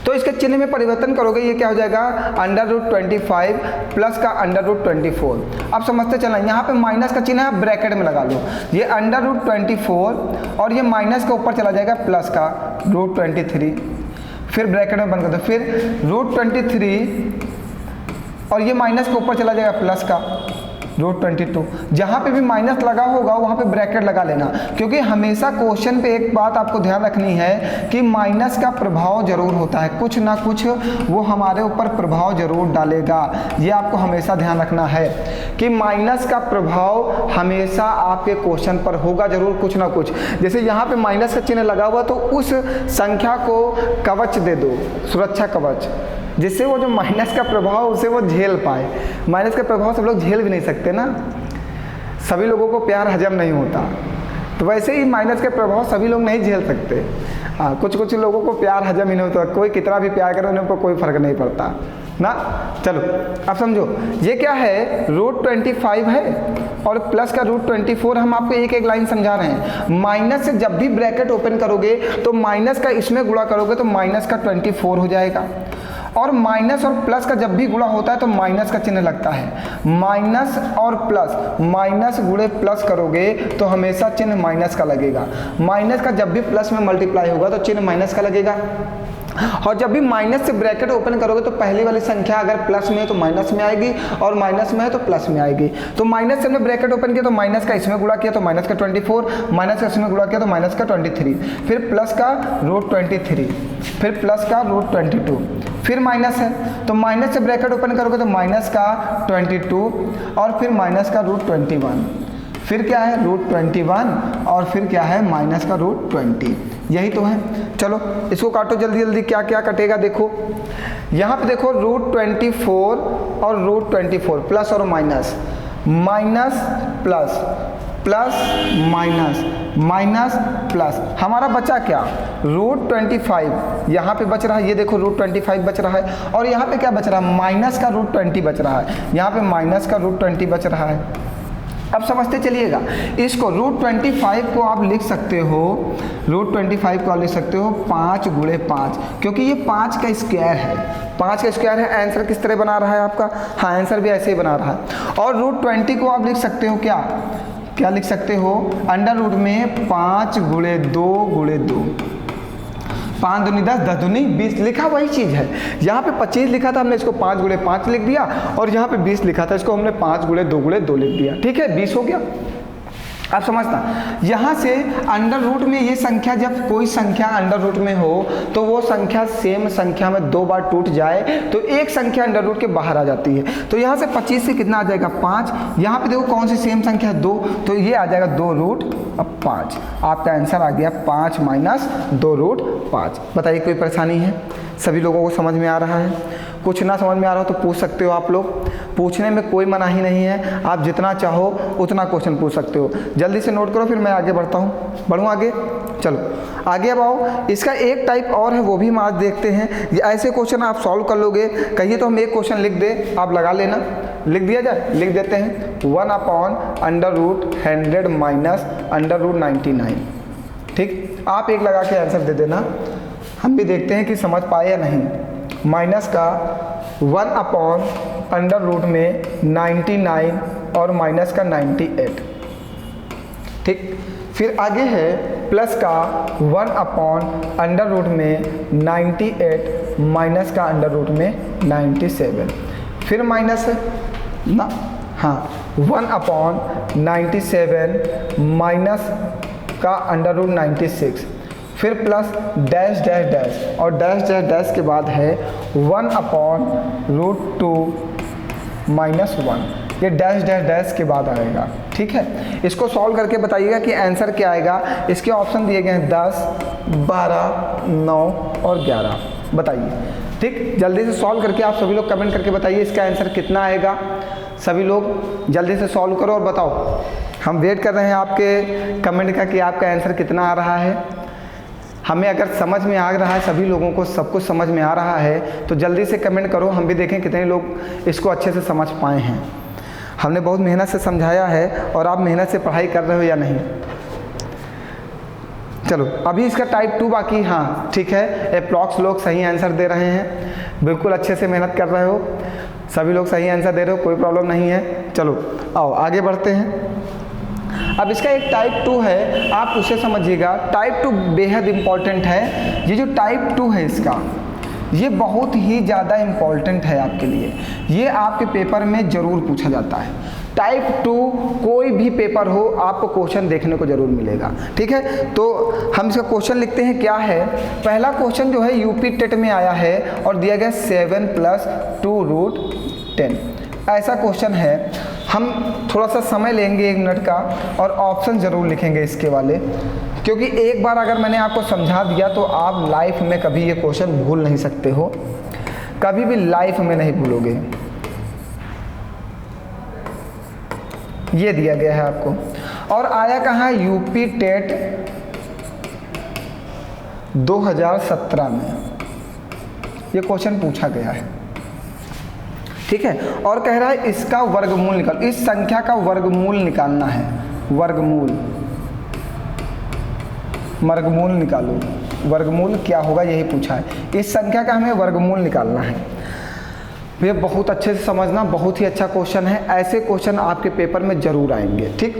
तो इसके चिन्ह में परिवर्तन करोगे, ये क्या हो जाएगा? √25 प्लस का √24। अब समझते चलना, यहाँ पे माइनस का चिन्ह है, ब्रैकेट में लगा लो। ये √24 और ये माइनस के ऊपर चला जाएगा प्लस का √23, फिर ब्रैकेट में बंद कर दो, फिर √23 और ये माइनस के ऊपर चला जाएगा प्लस का √22। जहाँ पे भी माइनस लगा होगा वहाँ पे ब्रैकेट लगा लेना, क्योंकि हमेशा क्वेश्चन पे एक बात आपको ध्यान रखनी है कि माइनस का प्रभाव जरूर होता है, कुछ ना कुछ वो हमारे ऊपर प्रभाव जरूर डालेगा। ये आपको हमेशा ध्यान रखना है कि माइनस का प्रभाव हमेशा आपके क्वेश्चन पर होगा जरूर, कुछ ना कुछ। जैसे यहाँ पे माइनस का चिन्ह लगा हुआ तो उस संख्या को कवच दे दो, सुरक्षा कवच, जिससे वो जो माइनस का प्रभाव उसे वो झेल पाए। माइनस का प्रभाव सब लोग झेल भी नहीं सकते ना, सभी लोगों को प्यार हजम नहीं होता, तो वैसे ही माइनस के प्रभाव सभी लोग नहीं झेल सकते। हाँ, कुछ लोगों को प्यार हजम ही नहीं होता, कोई कितना भी प्यार करे उनको कोई फर्क नहीं पड़ता ना। चलो अब समझो, ये क्या है? √25 है और प्लस का √24। हम आपको एक एक लाइन समझा रहे हैं। माइनस से जब भी ब्रैकेट ओपन करोगे तो माइनस का इसमें गुणा करोगे तो माइनस का 24 हो जाएगा, और माइनस और प्लस का जब भी गुणा होता है तो माइनस का चिन्ह लगता है। माइनस और प्लस, माइनस गुणे प्लस करोगे तो हमेशा चिन्ह माइनस का लगेगा। माइनस का जब भी प्लस में मल्टीप्लाई होगा तो चिन्ह माइनस का लगेगा, और जब भी माइनस से ब्रैकेट ओपन करोगे तो पहली वाली संख्या अगर प्लस में है तो माइनस में आएगी, और माइनस में है तो प्लस में आएगी। तो माइनस से हमने ब्रैकेट ओपन किया तो माइनस का इसमें गुणा किया तो माइनस का 24, माइनस का इसमें गुणा किया तो माइनस का 23, फिर प्लस का √23, फिर प्लस का √22, फिर माइनस है तो माइनस से ब्रैकेट ओपन करोगे तो माइनस का 22 और फिर माइनस का √21, फिर क्या है √21 और फिर क्या है माइनस का √20। यही तो है। चलो इसको काटो जल्दी जल्दी, क्या क्या कटेगा देखो। यहाँ पे देखो √24 और √24, प्लस और minus, minus plus, plus minus, minus plus, हमारा बचा क्या? √25 यहाँ पे बच रहा है, ये देखो √25 बच रहा है, और यहाँ पे क्या बच रहा है? माइनस का √20 बच रहा है, यहाँ पे माइनस का √20 बच रहा है। अब समझते चलिएगा, इसको √25 को आप लिख सकते हो, √25 को आप लिख सकते हो 5 गुणे 5, क्योंकि ये 5 का स्क्वायर है, 5 का स्क्वायर है। आंसर किस तरह बना रहा है आपका? हाँ, आंसर भी ऐसे ही बना रहा है। और √20 को आप लिख सकते हो क्या? क्या लिख सकते हो? अंडर रूट में 5 गुणे 2 गुणे 2, 5 दूनी 10, 10 दूनी 20, लिखा वही चीज़ है। यहाँ पे 25 लिखा था, हमने इसको 5 गुणे 5 लिख दिया, और यहाँ पे 20 लिखा था, इसको हमने 5 गुणे 2 गुणे 2 लिख दिया। ठीक है, 20 हो गया। आप समझना, यहाँ से अंडर रूट में ये संख्या, जब कोई संख्या अंडर रूट में हो तो वो संख्या सेम संख्या में 2 बार टूट जाए तो एक संख्या अंडर रूट के बाहर आ जाती है। तो यहाँ से 25 से कितना आ जाएगा? 5। यहाँ पे देखो कौन सी सेम संख्या है? 2, तो ये आ जाएगा 2√5। आपका आंसर आ गया 5 माइनस 2√5। बताइए कोई परेशानी है? सभी लोगों को समझ में आ रहा है? कुछ ना समझ में आ रहा हो तो पूछ सकते हो आप लोग, पूछने में कोई मनाही नहीं है, आप जितना चाहो उतना क्वेश्चन पूछ सकते हो। जल्दी से नोट करो, फिर मैं आगे बढ़ता हूँ। बढ़ूँ आगे? चलो आगे अब आओ। इसका एक टाइप और है, वो भी हम आज देखते हैं। ये ऐसे क्वेश्चन आप सॉल्व कर लोगे। कहिए तो हम एक क्वेश्चन लिख दे, आप लगा लेना। लिख दिया जाए? लिख देते हैं 1/√100 माइनस √99। ठीक, आप एक लगा के आंसर दे देना, हम भी देखते हैं कि समझ पाए या नहीं। माइनस का 1/√99 में 99 और माइनस का 98। ठीक, फिर आगे है प्लस का 1/√में 98 माइनस का √ में 97। फिर माइनस है ना, हाँ, 1/97 माइनस का √96, फिर प्लस डैश डैश डैश, और डैश डैश डैश के बाद है 1/√2 माइनस 1। ये डैश डैश डैश के बाद आएगा। ठीक है, इसको सॉल्व करके बताइएगा कि आंसर क्या आएगा। इसके ऑप्शन दिए गए हैं 10, 12, 9 और 11। बताइए। ठीक। ठीक, जल्दी से सॉल्व करके आप सभी लोग कमेंट करके बताइए इसका आंसर कितना आएगा। सभी लोग जल्दी से सॉल्व करो और बताओ, हम वेट कर रहे हैं आपके कमेंट का कि आपका आंसर कितना आ रहा है। हमें अगर समझ में आ रहा है, सभी लोगों को सब कुछ समझ में आ रहा है, तो जल्दी से कमेंट करो, हम भी देखें कितने लोग इसको अच्छे से समझ पाए हैं। हमने बहुत मेहनत से समझाया है और आप मेहनत से पढ़ाई कर रहे हो या नहीं। चलो अभी इसका टाइप 2 बाकी, हाँ ठीक है, अप्रॉक्स लोग सही आंसर दे रहे हैं, बिल्कुल अच्छे से मेहनत कर रहे हो, सभी लोग सही आंसर दे रहे हो, कोई प्रॉब्लम नहीं है। चलो आओ आगे बढ़ते हैं। अब इसका एक टाइप 2 है, आप उसे समझिएगा। टाइप 2 बेहद इम्पॉर्टेंट है। ये जो टाइप 2 है इसका, ये बहुत ही ज़्यादा इम्पॉर्टेंट है आपके लिए, ये आपके पेपर में ज़रूर पूछा जाता है। टाइप 2 कोई भी पेपर हो आपको क्वेश्चन देखने को ज़रूर मिलेगा, ठीक है। तो हम इसका क्वेश्चन लिखते हैं, क्या है। पहला क्वेश्चन जो है यूपी टेट में आया है और दिया गया 7 + 2√10, ऐसा क्वेश्चन है। हम थोड़ा सा समय लेंगे 1 मिनट का और ऑप्शन ज़रूर लिखेंगे इसके वाले, क्योंकि एक बार अगर मैंने आपको समझा दिया तो आप लाइफ में कभी ये क्वेश्चन भूल नहीं सकते हो, कभी भी लाइफ में नहीं भूलोगे। ये दिया गया है आपको और आया कहाँ, यूपी टेट 2017 में ये क्वेश्चन पूछा गया है, ठीक है। और कह रहा है इसका वर्गमूल निकाल, इस संख्या का वर्गमूल निकालना है। वर्गमूल निकालो, वर्गमूल क्या होगा यही पूछा है। इस संख्या का हमें वर्गमूल निकालना है। ये बहुत अच्छे से समझना, बहुत ही अच्छा क्वेश्चन है। ऐसे क्वेश्चन आपके पेपर में जरूर आएंगे, ठीक।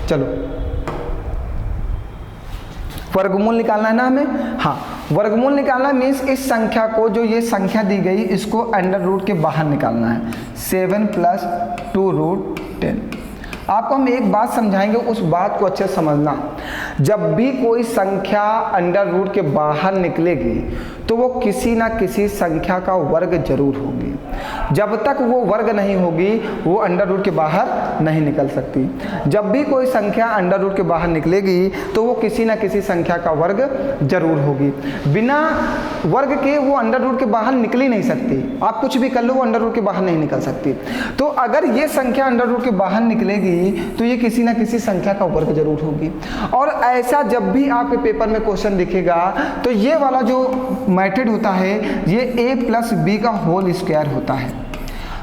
चलो वर्गमूल निकालना है ना हमें, हाँ वर्गमूल निकालना मीन्स इस संख्या को, जो ये संख्या दी गई, इसको अंडर रूट के बाहर निकालना है। 7 + 2√10। आपको हम एक बात समझाएंगे, उस बात को अच्छे से समझना। जब भी कोई संख्या अंडर रूट के बाहर निकलेगी तो वो किसी ना किसी संख्या का वर्ग जरूर होगी। जब तक वो वर्ग नहीं होगी वो अंडर रूट के बाहर नहीं निकल सकती। जब भी कोई संख्या अंडर रूट के बाहर निकलेगी तो वो किसी ना किसी संख्या का वर्ग जरूर होगी। बिना वर्ग के वो अंडर रूट के बाहर निकल ही नहीं सकती। आप कुछ भी कर लो, वो अंडर रूट के बाहर नहीं निकल सकती। तो अगर ये संख्या अंडर रूट के बाहर निकलेगी तो ये किसी ना किसी संख्या का वर्ग जरूर होगी। और ऐसा जब भी आपके पेपर में क्वेश्चन दिखेगा तो ये वाला जो मेथड होता है ये a + b का होल स्क्वायर होता है।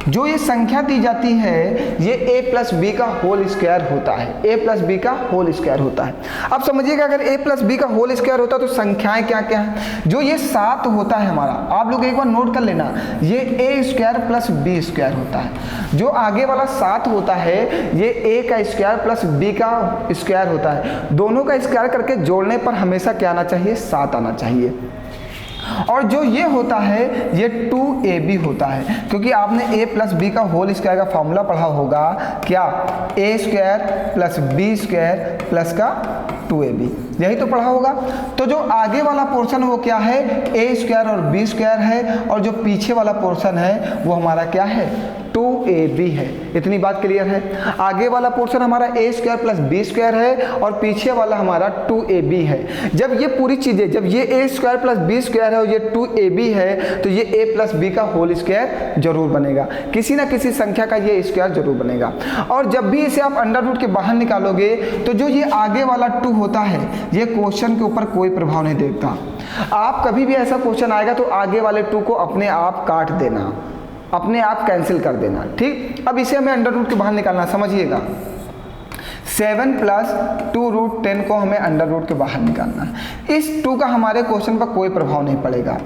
जो ये संख्या दी जाती है ये a + b का होल स्क्वायर होता है। a + b का होल स्क्वायर होता है। अब समझिएगा अगर a + b का होल स्क्वायर होता तो संख्याएं क्या क्या हैं। जो ये 7 होता है हमारा, आप लोग एक बार नोट कर लेना, ये a² + b² होता है। जो आगे वाला 7 होता है ये a का स्क्वायर + b का स्क्वायर होता है। दोनों का स्क्वायर करके जोड़ने पर हमेशा क्या आना चाहिए, 7 आना चाहिए। और जो ये होता है ये 2ab होता है, क्योंकि आपने a + b का होल स्क्वायर का फॉर्मूला पढ़ा होगा, क्या a² + b² प्लस का 2ab, यही तो पढ़ा होगा। तो जो आगे वाला पोर्शन वो क्या है, a² और b² है, और जो पीछे वाला पोर्शन है वो हमारा क्या है, 2ab है। इतनी बात क्लियर है। आगे वाला पोर्शन हमारा a² + b² है और पीछे वाला हमारा 2ab है। जब ये पूरी चीज़ें, जब ये a² + b² है और ये 2ab है तो ये a + b का होल स्क्वायर जरूर बनेगा। किसी ना किसी संख्या का ये स्क्वायर जरूर बनेगा। और जब भी इसे आप अंडर रूट के बाहर निकालोगे तो जो ये आगे वाला 2 होता है ये क्वेश्चन के ऊपर कोई प्रभाव नहीं देखता। आप कभी भी ऐसा क्वेश्चन आएगा तो आगे वाले 2 को अपने आप काट देना, अपने आप कैंसिल कर देना, ठीक। अब इसे हमें अंडर रूट के बाहर निकालना, समझिएगा। 7 + 2√10 को हमें अंडर रूट के बाहर निकालना है। इस 2 का हमारे क्वेश्चन पर कोई प्रभाव नहीं पड़ेगा।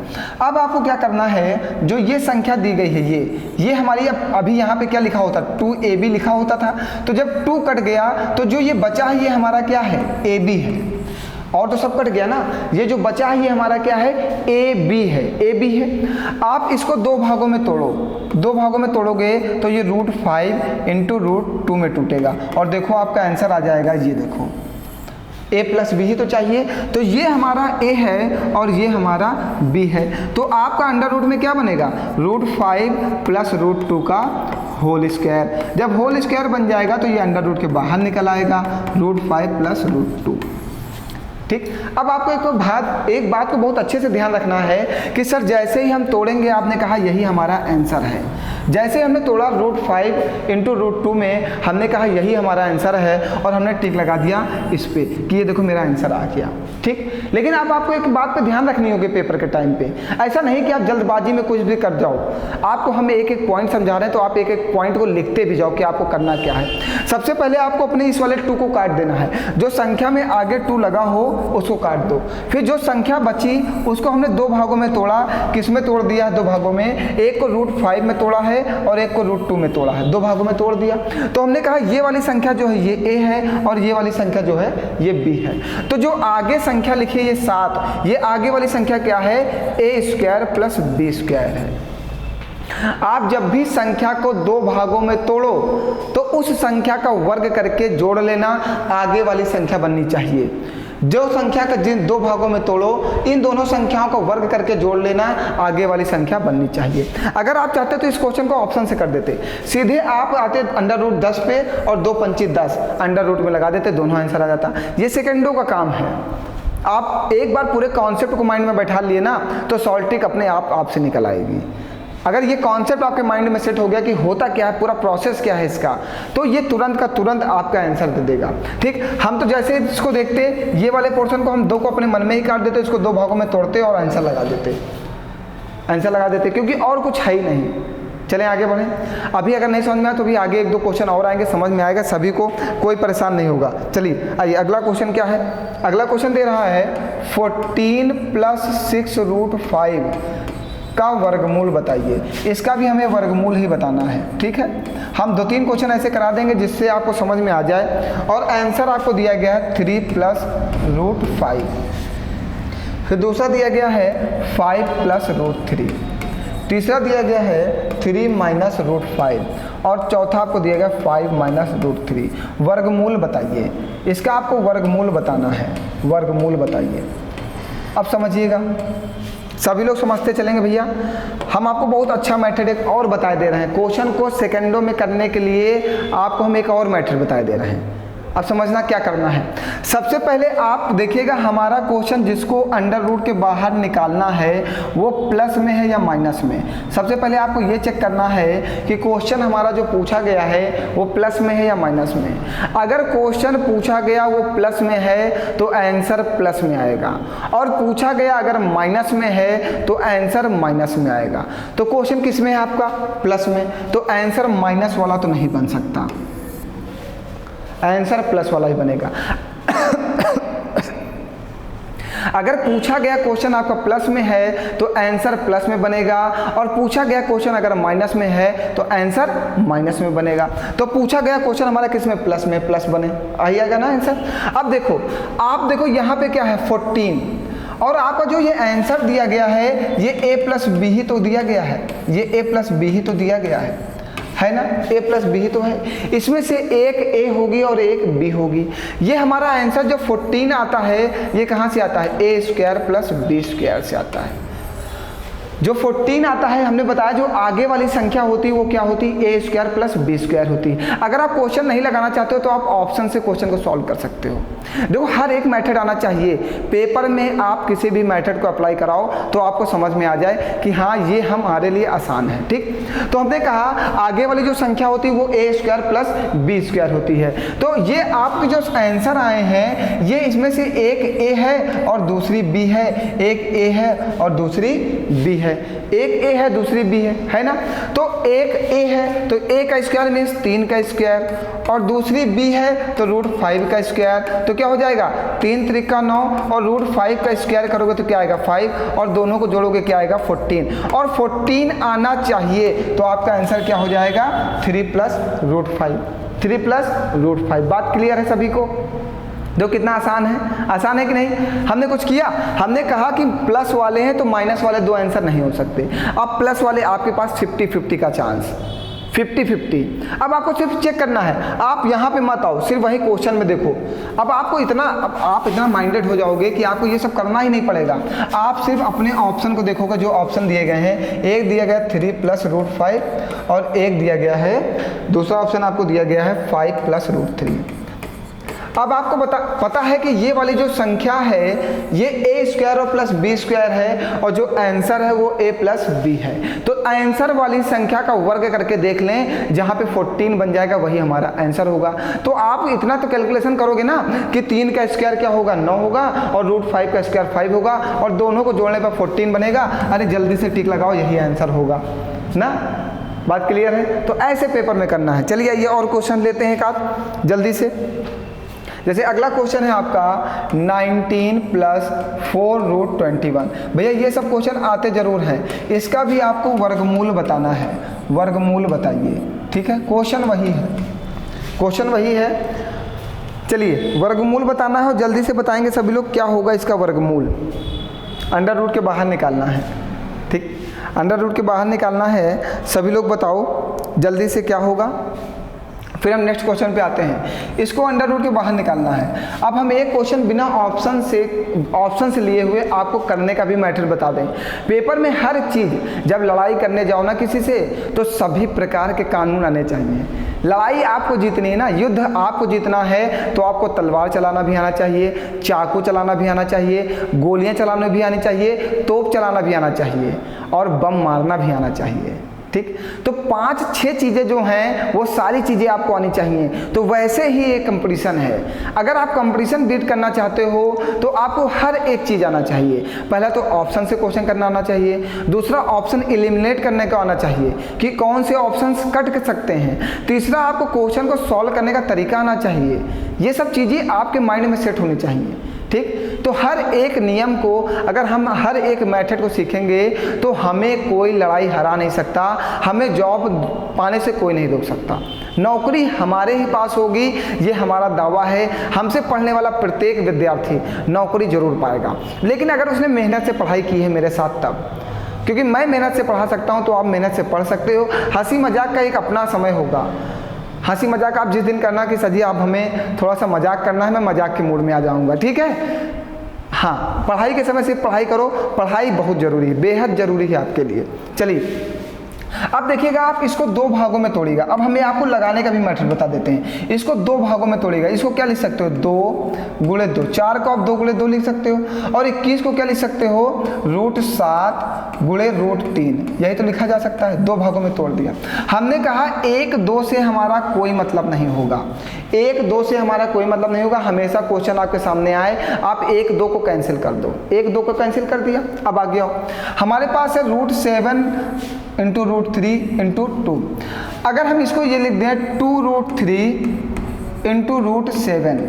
अब आपको क्या करना है, जो ये संख्या दी गई है ये हमारी, अभी यहाँ पे क्या लिखा होता, 2ab लिखा होता था। तो जब 2 कट गया तो जो ये बचा है ये हमारा क्या है, ab है। और तो सब कट गया ना, ये जो बचा है ये हमारा क्या है, ab है। आप इसको 2 भागों में तोड़ो, 2 भागों में तोड़ोगे तो ये √5 × √2 में टूटेगा और देखो आपका आंसर आ जाएगा। ये देखो a + b ही तो चाहिए, तो ये हमारा a है और ये हमारा b है। तो आपका अंडर रूट में क्या बनेगा, √5 + √2 का होल स्क्वायर। जब होल स्क्वायर बन जाएगा तो ये अंडर रूट के बाहर निकल आएगा, √5 + √2। ठीक। अब आपको एक बात को बहुत अच्छे से ध्यान रखना है कि सर जैसे ही हम तोड़ेंगे, आपने कहा यही हमारा आंसर है, जैसे ही हमने तोड़ा √5 इंटू √2 में, हमने कहा यही हमारा आंसर है और हमने टिक लगा दिया इस पे कि ये देखो मेरा आंसर आ गया। ठीक। लेकिन अब आपको एक बात पे ध्यान रखनी होगी पेपर के टाइम पे, ऐसा नहीं कि आप जल्दबाजी में कुछ भी कर जाओ। आपको हम एक एक पॉइंट समझा रहे हैं तो आप एक एक पॉइंट को लिखते भी जाओ कि आपको करना क्या है। सबसे पहले आपको अपने इस वाले 2 को काट देना है, जो संख्या में आगे 2 लगा हो उसको काट दो। फिर जो संख्या बची उसको हमने 2 भागों में तोड़ा। किस में तोड़ दिया है? 2 भागों में। एक को √5 में तोड़ा है और एक को √2 में तोड़ा है, 2 भागों में तोड़ दिया। तो हमने कहा ये वाली संख्या जो है ये a है और ये वाली संख्या जो है ये b है। तो जो आगे संख्या लिखी है ये 7, ये आगे वाली संख्या क्या है? a² + b² है। आप जब भी संख्या को 2 भागों में तोड़ो तो उस संख्या का वर्ग करके जोड़ लेना, आगे वाली संख्या बननी चाहिए। जो संख्या का जिन 2 भागों में तोड़ो, इन दोनों संख्याओं का वर्ग करके जोड़ लेना, आगे वाली संख्या बननी चाहिए। अगर आप चाहते तो इस क्वेश्चन को ऑप्शन से कर देते, सीधे आप आते √10 पे और 2 पंची 10 √ में लगा देते, दोनों आंसर आ जाता। ये सेकंडों का काम है। आप एक बार पूरे कॉन्सेप्ट को माइंड में बैठा लिए ना तो सॉल्व ट्रिक अपने आप से निकल आएगी। अगर ये कॉन्सेप्ट आपके माइंड में सेट हो गया कि होता क्या है, पूरा प्रोसेस क्या है इसका, तो ये तुरंत का तुरंत आपका आंसर दे देगा। ठीक। हम तो जैसे इसको देखते, ये वाले पोर्शन को हम 2 को अपने मन में ही काट देते, इसको 2 भागों में तोड़ते और आंसर लगा देते, क्योंकि और कुछ है ही नहीं। चलें आगे बढ़ें। अभी अगर नहीं समझ में आया तो भी आगे 1-2 क्वेश्चन और आएंगे, समझ में आएगा सभी को, कोई परेशान नहीं होगा। चलिए आइए अगला क्वेश्चन क्या है। अगला क्वेश्चन दे रहा है 14 + 6 √5 का वर्गमूल बताइए। इसका भी हमें वर्गमूल ही बताना है। ठीक है। हम 2-3 क्वेश्चन ऐसे करा देंगे जिससे आपको समझ में आ जाए। और आंसर आपको दिया गया है 3 + √5। फिर दूसरा दिया गया है 5 + √3। तीसरा दिया गया है 3 - √5 और चौथा आपको दिया गया 5 - √3। वर्गमूल बताइए। इसका आपको वर्गमूल बताना है। वर्गमूल बताइए। अब समझिएगा, सभी लोग समझते चलेंगे भैया। हम आपको बहुत अच्छा मेथड एक और बता दे रहे हैं। क्वेश्चन को सेकंडों में करने के लिए आपको हम एक और मेथड बता दे रहे हैं। अब समझना क्या करना है। सबसे पहले आप देखिएगा हमारा क्वेश्चन जिसको √ के बाहर निकालना है वो प्लस में है या माइनस में। सबसे पहले आपको ये चेक करना है कि क्वेश्चन हमारा जो पूछा गया है वो प्लस में है या माइनस में। अगर क्वेश्चन पूछा गया वो प्लस में है तो आंसर प्लस में आएगा, और पूछा गया अगर माइनस में है तो आंसर माइनस में आएगा। तो क्वेश्चन किस में है आपका? प्लस में, तो आंसर माइनस वाला तो नहीं बन सकता, आंसर प्लस वाला ही बनेगा। अगर पूछा गया क्वेश्चन आपका प्लस में है तो आंसर प्लस में बनेगा, और पूछा गया क्वेश्चन अगर माइनस में है तो आंसर माइनस में बनेगा। तो पूछा गया क्वेश्चन हमारा किस में? प्लस में, प्लस बने आइएगा ना आंसर। अब देखो, आप देखो यहाँ पे क्या है 14, और आपका जो ये आंसर दिया गया है ये a + b ही तो दिया गया है, ये a + b ही तो दिया गया है ना, a + b ही तो है। इसमें से एक a होगी और एक b होगी। ये हमारा आंसर जो 14 आता है ये कहाँ से आता है? a² + b² से आता है। जो 14 आता है हमने बताया जो आगे वाली संख्या होती है वो क्या होती है? a² + b² होती है। अगर आप क्वेश्चन नहीं लगाना चाहते हो तो आप ऑप्शन से क्वेश्चन को सॉल्व कर सकते हो। देखो हर एक मेथड आना चाहिए। पेपर में आप किसी भी मेथड को अप्लाई कराओ तो आपको समझ में आ जाए कि हाँ ये हमारे लिए आसान है। ठीक। तो हमने कहा आगे वाली जो संख्या होती है वो a² + b² होती है। तो ये आपके जो आंसर आए हैं ये इसमें से एक a है और दूसरी b है, एक a है और दूसरी b है, एक a है दूसरी b है ना। तो एक a है तो a का स्क्वायर मीन्स 3 का स्क्वायर, और दूसरी b है तो √5 का स्क्वायर। तो क्या हो जाएगा? 3 × 3 = 9 और √5 का स्क्वायर करोगे तो क्या आएगा? 5, और दोनों को जोड़ोगे क्या आएगा? 14, और 14 आना चाहिए। तो आपका आंसर क्या हो जाएगा? 3 + √5, 3 + √5। बात क्लियर है सभी को? देखो कितना आसान है, आसान है कि नहीं? हमने कुछ किया, हमने कहा कि प्लस वाले हैं तो माइनस वाले 2 आंसर नहीं हो सकते। अब प्लस वाले आपके पास 50-50 का चांस, 50-50। अब आपको सिर्फ चेक करना है, आप यहाँ पे मत आओ, सिर्फ वही क्वेश्चन में देखो। अब आपको आप इतना माइंडेड हो जाओगे कि आपको ये सब करना ही नहीं पड़ेगा। आप सिर्फ अपने ऑप्शन को देखोगे, जो ऑप्शन दिए गए हैं। एक दिया गया 3 + √5 और एक दिया गया है, दूसरा ऑप्शन आपको दिया गया है 5 + √3। अब आपको पता है कि ये वाली जो संख्या है ये ए स्क्वायर और प्लस बी स्क्वायर है, और जो आंसर है वो ए प्लस बी है। तो आंसर वाली संख्या का वर्ग करके देख लें, जहाँ पे 14 बन जाएगा वही हमारा आंसर होगा। तो आप इतना तो कैलकुलेशन करोगे ना कि 3 का स्क्वायर क्या होगा 9 होगा, और रूट 5 का स्क्वायर 5 होगा, और दोनों को जोड़ने पर 14 बनेगा। अरे जल्दी से टिक लगाओ, यही आंसर होगा ना। बात क्लियर है? तो ऐसे पेपर में करना है। चलिए ये और क्वेश्चन लेते हैं एक आध जल्दी से। जैसे अगला क्वेश्चन है आपका 19 प्लस 4 रूट 21। भैया ये सब क्वेश्चन आते जरूर हैं, इसका भी आपको वर्गमूल बताना है। वर्गमूल बताइए, ठीक है। क्वेश्चन वही है, क्वेश्चन वही है। चलिए वर्गमूल बताना है, और जल्दी से बताएंगे सभी लोग क्या होगा इसका वर्गमूल। अंडर रूट के बाहर निकालना है, ठीक। अंडर रूट के बाहर निकालना है, सभी लोग बताओ जल्दी से क्या होगा। फिर हम नेक्स्ट क्वेश्चन पे आते हैं। इसको अंडर रूट के बाहर निकालना है। अब हम एक क्वेश्चन बिना ऑप्शन से लिए हुए आपको करने का भी मैथड बता दें। पेपर में हर चीज़, जब लड़ाई करने जाओ ना किसी से, तो सभी प्रकार के कानून आने चाहिए। लड़ाई आपको जीतनी है ना, युद्ध आपको जीतना है, तो आपको तलवार चलाना भी आना चाहिए, चाकू चलाना भी आना चाहिए, गोलियां चलाना भी आनी चाहिए, तोप चलाना भी आना चाहिए, और बम मारना भी आना चाहिए, ठीक। तो 5-6 चीज़ें जो हैं वो सारी चीज़ें आपको आनी चाहिए। तो वैसे ही एक कंपटीशन है। अगर आप कंपटीशन बीट करना चाहते हो तो आपको हर एक चीज़ आना चाहिए। पहला तो ऑप्शन से क्वेश्चन करना आना चाहिए, दूसरा ऑप्शन एलिमिनेट करने का आना चाहिए कि कौन से ऑप्शंस कट सकते हैं, तीसरा आपको क्वेश्चन को सॉल्व करने का तरीका आना चाहिए। ये सब चीज़ें आपके माइंड में सेट होनी चाहिए, ठीक। तो हर एक नियम को, अगर हम हर एक मेथड को सीखेंगे तो हमें कोई लड़ाई हरा नहीं सकता, हमें जॉब पाने से कोई नहीं रोक सकता। नौकरी हमारे ही पास होगी, ये हमारा दावा है। हमसे पढ़ने वाला प्रत्येक विद्यार्थी नौकरी जरूर पाएगा, लेकिन अगर उसने मेहनत से पढ़ाई की है मेरे साथ तब। क्योंकि मैं मेहनत से पढ़ा सकता हूँ तो आप मेहनत से पढ़ सकते हो। हंसी मजाक का एक अपना समय होगा। हंसी मजाक आप जिस दिन करना कि सर जी आप हमें थोड़ा सा मजाक करना है, मैं मजाक के मूड में आ जाऊंगा, ठीक है। हाँ, पढ़ाई के समय सिर्फ पढ़ाई करो। पढ़ाई बहुत ज़रूरी है, बेहद ज़रूरी है आपके लिए। चलिए अब देखिएगा, आप इसको 2 भागों में तोड़िएगा। अब हमें आपको लगाने का भी मेथड बता देते हैं। इसको 2 भागों में तोड़िएगा। इसको क्या लिख सकते हो 2 गुणे 2, 4 को आप 2 गुणे 2 लिख सकते हो, और 21 को क्या लिख सकते हो रूट 7 गुणे रूट 3। यही तो लिखा जा सकता है। 2 भागों में तोड़ दिया। हमने कहा 1-2 से हमारा कोई मतलब नहीं होगा, 1-2 से हमारा कोई मतलब नहीं होगा। हमेशा क्वेश्चन आपके सामने आए, आप 1-2 को कैंसिल कर दो। 1-2 को कैंसिल कर दिया। अब आगे आओ, हमारे पास है रूट 7 इंटू रूट 3 इंटू 2। अगर हम इसको ये लिख दें 2 root 3 into root 7,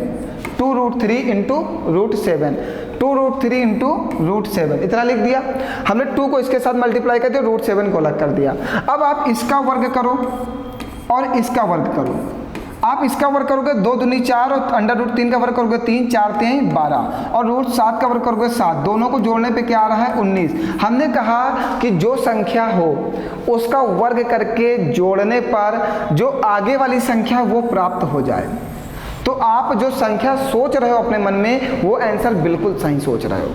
2 root 3 into root 7, 2 root 3 into root 7, इतना लिख दिया हमने। 2 को इसके साथ मल्टीप्लाई कर दिया, रूट 7 को अलग कर दिया। अब आप इसका वर्ग करो और इसका वर्ग करो। आप इसका वर्ग करोगे 2 दूनी 4, और अंडर रूट 3 का वर्ग करोगे 3, 4 3 12, और रूट 7 का वर्ग करोगे 7। दोनों को जोड़ने पे क्या आ रहा है 19। हमने कहा कि जो संख्या हो उसका वर्ग करके जोड़ने पर जो आगे वाली संख्या वो प्राप्त हो जाए। तो आप जो संख्या सोच रहे हो अपने मन में, वो आंसर बिल्कुल सही सोच रहे हो।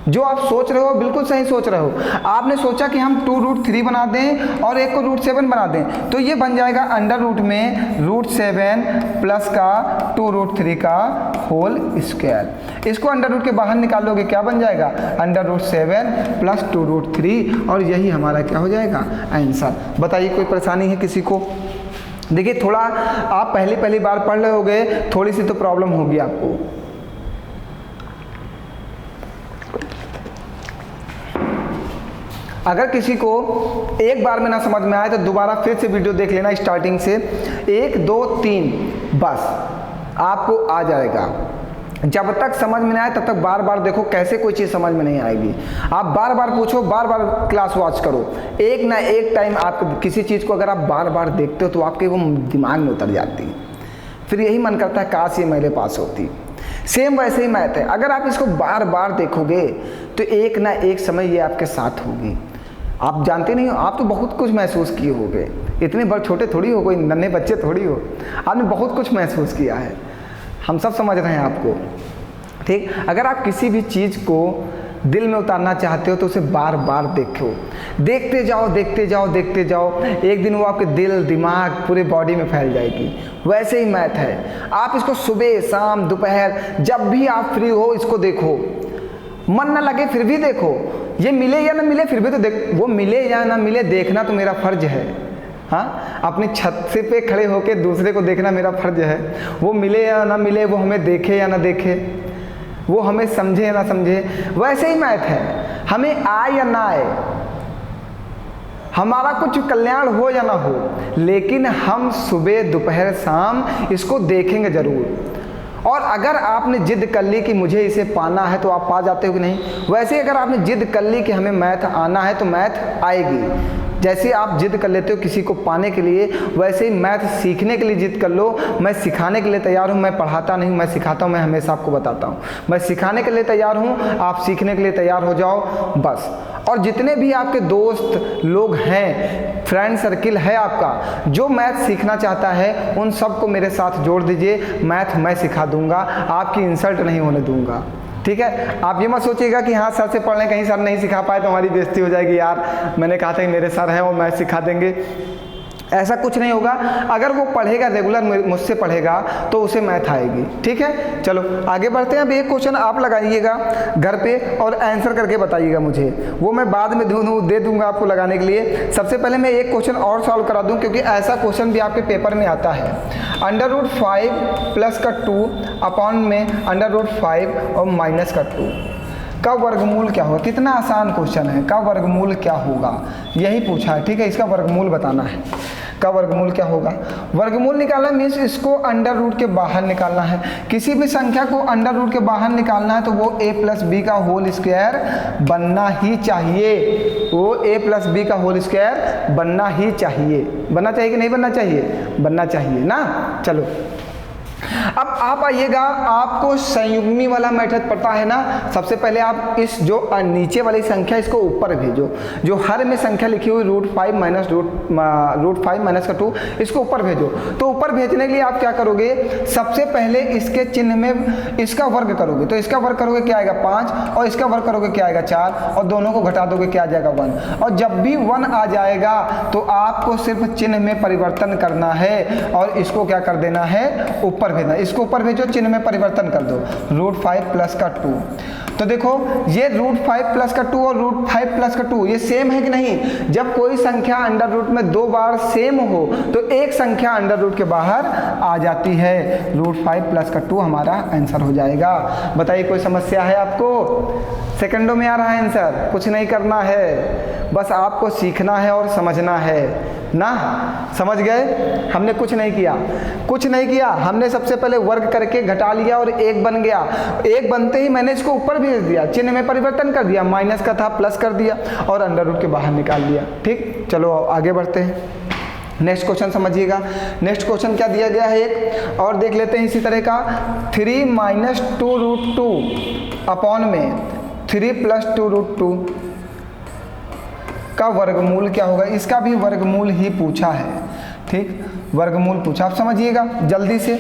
जो आप सोच रहे हो बिल्कुल सही सोच रहे हो। आपने सोचा कि हम 2 रूट 3 बना दें और एक को रूट 7 बना दें, तो ये बन जाएगा अंडर रूट में रूट 7 प्लस का 2 रूट 3 का होल स्क्वायर। इसको अंडर रूट के बाहर निकालोगे क्या बन जाएगा अंडर रूट 7 प्लस 2 रूट 3, और यही हमारा क्या हो जाएगा आंसर। बताइए कोई परेशानी है किसी को? देखिए थोड़ा आप पहली बार पढ़ रहे होगे, थोड़ी सी तो प्रॉब्लम होगी आपको। अगर किसी को एक बार में ना समझ में आए तो दोबारा फिर से वीडियो देख लेना स्टार्टिंग से, 1 2 3 बस आपको आ जाएगा। जब तक समझ में नहीं आए तब तक बार बार देखो, कैसे कोई चीज़ समझ में नहीं आएगी। आप बार बार पूछो, बार बार क्लास वॉच करो। एक ना एक टाइम आप किसी चीज़ को अगर आप बार बार देखते हो तो आपके वो दिमाग में उतर जाती है, फिर यही मन करता है काश ये मेरे पास होती। सेम वैसे ही मैथ है, अगर आप इसको बार बार देखोगे तो एक ना एक समय ये आपके साथ होगी। आप जानते नहीं हो, आप तो बहुत कुछ महसूस किए होगे। इतने बड़े छोटे थोड़ी हो, कोई नन्हे बच्चे थोड़ी हो, आपने बहुत कुछ महसूस किया है। हम सब समझ रहे हैं आपको, ठीक। अगर आप किसी भी चीज़ को दिल में उतारना चाहते हो तो उसे बार बार देखो। देखते जाओ देखते जाओ देखते जाओ, एक दिन वो आपके दिल दिमाग पूरे बॉडी में फैल जाएगी। वैसे ही मैथ है, आप इसको सुबह शाम दोपहर जब भी आप फ्री हो इसको देखो, मन ना लगे फिर भी देखो, ये मिले या ना मिले फिर भी तो देख, वो मिले या ना मिले देखना तो मेरा फर्ज है। हाँ, अपनी छत से पे खड़े होकर दूसरे को देखना मेरा फर्ज है। वो मिले या ना मिले, वो हमें देखे या ना देखे, वो हमें समझे या ना समझे, वैसे ही मैथ है। हमें आए या ना आए, हमारा कुछ कल्याण हो या ना हो, लेकिन हम सुबह दोपहर शाम इसको देखेंगे ज़रूर। और अगर आपने जिद कर ली कि मुझे इसे पाना है तो आप पा जाते हो कि नहीं, वैसे ही अगर आपने जिद कर ली कि हमें मैथ आना है तो मैथ आएगी। जैसे आप जिद कर लेते हो किसी को पाने के लिए, वैसे ही मैथ सीखने के लिए जिद कर लो। मैं सिखाने के लिए तैयार हूँ, मैं पढ़ाता नहीं हूँ, मैं सिखाता हूँ, मैं हमेशा आपको बताता हूँ। मैं सिखाने के लिए तैयार हूँ, आप सीखने के लिए तैयार हो जाओ बस। और जितने भी आपके दोस्त लोग हैं, फ्रेंड सर्किल है आपका, जो मैथ सीखना चाहता है, उन सबको मेरे साथ जोड़ दीजिए। मैथ मैं सिखा दूंगा, आपकी इंसल्ट नहीं होने दूंगा, ठीक है। आप ये मत सोचिएगा कि हाँ सर से पढ़ लें, कहीं सर नहीं सिखा पाए तो हमारी बेइज्जती हो जाएगी, यार मैंने कहा था कि मेरे सर हैं वो मैथ सिखा देंगे। ऐसा कुछ नहीं होगा। अगर वो पढ़ेगा, रेगुलर मुझसे पढ़ेगा, तो उसे मैथ आएगी, ठीक है। चलो आगे बढ़ते हैं। अब एक क्वेश्चन आप लगाइएगा घर पे और आंसर करके बताइएगा मुझे, वो मैं बाद में दे दूंगा आपको लगाने के लिए। सबसे पहले मैं एक क्वेश्चन और सॉल्व करा दूं, क्योंकि ऐसा क्वेश्चन भी आपके पेपर में आता है। √5 प्लस का 2 अपॉन में √5 और माइनस का 2 का वर्गमूल क्या होगा। कितना आसान क्वेश्चन है, का वर्गमूल क्या होगा, यही पूछा है, ठीक है। इसका वर्गमूल बताना है, का वर्गमूल क्या होगा। वर्गमूल निकालना मीन्स इसको अंडर रूट के बाहर निकालना है। किसी भी संख्या को अंडर रूट के बाहर निकालना है तो वो a प्लस बी का होल स्क्वायर बनना ही चाहिए। वो a प्लस बी का होल स्क्वायर बनना ही चाहिए। बनना चाहिए कि नहीं बनना चाहिए? बनना चाहिए ना। चलो अब आप आइएगा, आपको संयुग्मी वाला मेथड पता है ना। सबसे पहले आप इस जो नीचे वाली संख्या इसको ऊपर भेजो, जो हर में संख्या लिखी हुई √5 माइनस का 2, इसको ऊपर भेजो। तो ऊपर भेजने के लिए आप क्या करोगे, सबसे पहले इसके चिन्ह में इसका वर्ग करोगे, तो इसका वर्ग करोगे क्या आएगा 5, और इसका वर्ग करोगे क्या आएगा 4, और दोनों को घटा दोगे क्या आ जाएगा 1। और जब भी 1 आ जाएगा तो आपको सिर्फ चिन्ह में परिवर्तन करना है और इसको क्या कर देना है, ऊपर भेजना। इसको ऊपर भेजो, चिन्ह में परिवर्तन कर दो, √5 प्लस का 2। तो देखो ये √5 प्लस का 2 और √5 प्लस का 2 ये सेम है कि नहीं। जब कोई संख्या अंडर रूट में 2 बार सेम हो तो एक संख्या अंडर रूट के बाहर आ जाती है। √5 प्लस का 2 हमारा आंसर हो जाएगा। बताइए कोई समस्या है आपको? सेकंडों में आ रहा है आंसर, कुछ नहीं करना है, बस आपको सीखना है और समझना है ना। समझ गए? हमने कुछ नहीं किया, कुछ नहीं किया। हमने सबसे पहले वर्ग करके घटा लिया और 1 बन गया। 1 बनते ही मैंने इसको ऊपर भेज दिया, चिन्ह में परिवर्तन कर दिया, माइनस का था प्लस कर दिया और अंडर रूट के बाहर निकाल दिया। ठीक, चलो आगे बढ़ते हैं। नेक्स्ट क्वेश्चन समझिएगा। नेक्स्ट क्वेश्चन क्या दिया गया है एक और देख लेते हैं इसी तरह का। 3 माइनस 2√2 अपॉन में 3 प्लस 2√2 का वर्गमूल क्या होगा। इसका भी वर्गमूल ही पूछा है, ठीक, वर्गमूल पूछा। आप समझिएगा जल्दी से,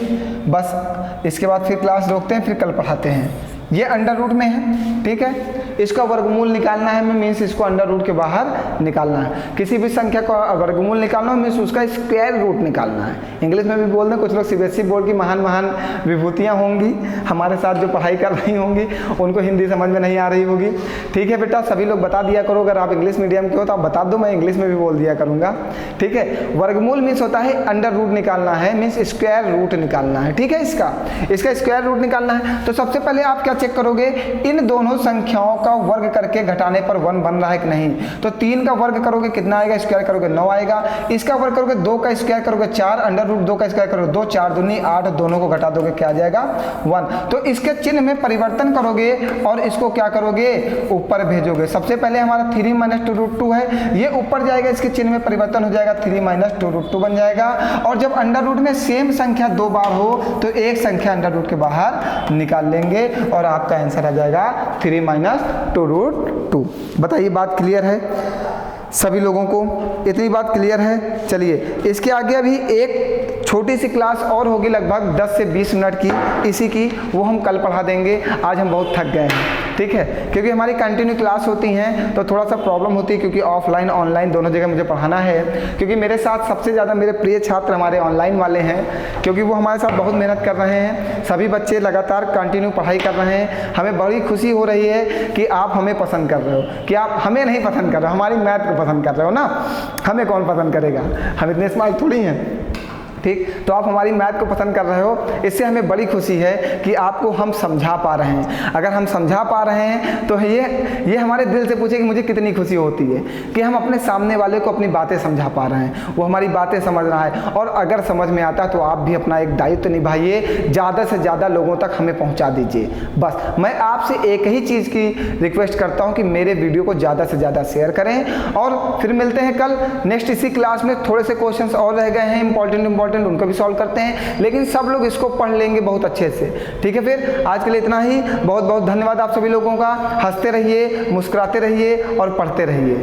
बस इसके बाद फिर क्लास रोकते हैं, फिर कल पढ़ाते हैं। ये अंडर रूट में है, ठीक है। इसका वर्गमूल निकालना है, मीन्स इसको अंडर रूट के बाहर निकालना है। किसी भी संख्या का वर्गमूल निकालना है मीन्स उसका स्क्वायर रूट निकालना है। इंग्लिश में भी बोल दें, कुछ लोग CBSE बोर्ड की महान महान विभूतियाँ होंगी, हमारे साथ जो पढ़ाई कर रही होंगी उनको हिंदी समझ में नहीं आ रही होगी। ठीक है बेटा, सभी लोग बता दिया करो। अगर आप इंग्लिश मीडियम के हो तो आप बता दो, मैं इंग्लिश में भी बोल दिया करूँगा। ठीक है, वर्गमूल मीन्स होता है अंडर रूट निकालना है, मीन्स स्क्वायर रूट निकालना है। ठीक है, इसका स्क्वायर रूट निकालना है। तो सबसे पहले आप क्या चेक करोगे, इन दोनों संख्याओं का वर्ग करके घटाने पर 1 बन रहा है कि नहीं। तो 3 का वर्ग करोगे कितना आएगा, स्क्वायर करोगे 9 आएगा। इसका वर्ग करोगे 2 का स्क्वायर करोगे 4, अंडर रूट 2 का स्क्वायर करोगे 2, 4 दूनी 8, दोनों को घटा दोगे क्या आ जाएगा 1। तो इसके चिन्ह में परिवर्तन करोगे और इसको क्या करोगे, ऊपर भेजोगे। सबसे पहले हमारा 3 माइनस 2√2 है, ये ऊपर जाएगा, इसके चिन्ह में परिवर्तन हो जाएगा, 3 माइनस 2√2 बन जाएगा। और जब अंडर रूट में सेम संख्या 2 बार हो तो एक संख्या अंडर रूट के बाहर निकाल लेंगे और आपका आंसर आ जाएगा 3 माइनस 2√2। बताइए बात क्लियर है सभी लोगों को? इतनी बात क्लियर है? चलिए इसके आगे अभी एक छोटी सी क्लास और होगी लगभग 10 से 20 मिनट की इसी की, वो हम कल पढ़ा देंगे। आज हम बहुत थक गए हैं, ठीक है, क्योंकि हमारी कंटिन्यू क्लास होती हैं तो थोड़ा सा प्रॉब्लम होती है, क्योंकि ऑफलाइन ऑनलाइन दोनों जगह मुझे पढ़ाना है। क्योंकि मेरे साथ सबसे ज़्यादा मेरे प्रिय छात्र हमारे ऑनलाइन वाले हैं, क्योंकि वो हमारे साथ बहुत मेहनत कर रहे हैं। सभी बच्चे लगातार कंटिन्यू पढ़ाई कर रहे हैं। हमें बड़ी खुशी हो रही है कि आप हमें पसंद कर रहे हो, कि आप हमें नहीं पसंद कर रहे हो, हमारी मैथ को पसंद कर रहे हो ना। हमें कौन पसंद करेगा, हम इतने स्मार्ट थोड़ी हैं, ठीक। तो आप हमारी मैथ को पसंद कर रहे हो, इससे हमें बड़ी खुशी है कि आपको हम समझा पा रहे हैं। अगर हम समझा पा रहे हैं तो ये हमारे दिल से पूछे कि मुझे कितनी खुशी होती है कि हम अपने सामने वाले को अपनी बातें समझा पा रहे हैं, वो हमारी बातें समझ रहा है। और अगर समझ में आता है तो आप भी अपना एक दायित्व निभाइए, ज़्यादा से ज़्यादा लोगों तक हमें पहुँचा दीजिए। बस मैं आपसे एक ही चीज़ की रिक्वेस्ट करता हूँ कि मेरे वीडियो को ज़्यादा से ज़्यादा शेयर करें। और फिर मिलते हैं कल नेक्स्ट इसी क्लास में। थोड़े से क्वेश्चंस और रह गए हैं इंपॉर्टेंट, उनको भी सॉल्व करते हैं, लेकिन सब लोग इसको पढ़ लेंगे बहुत अच्छे से, ठीक है। फिर आज के लिए इतना ही। बहुत बहुत धन्यवाद आप सभी लोगों का। हंसते रहिए, मुस्कुराते रहिए और पढ़ते रहिए।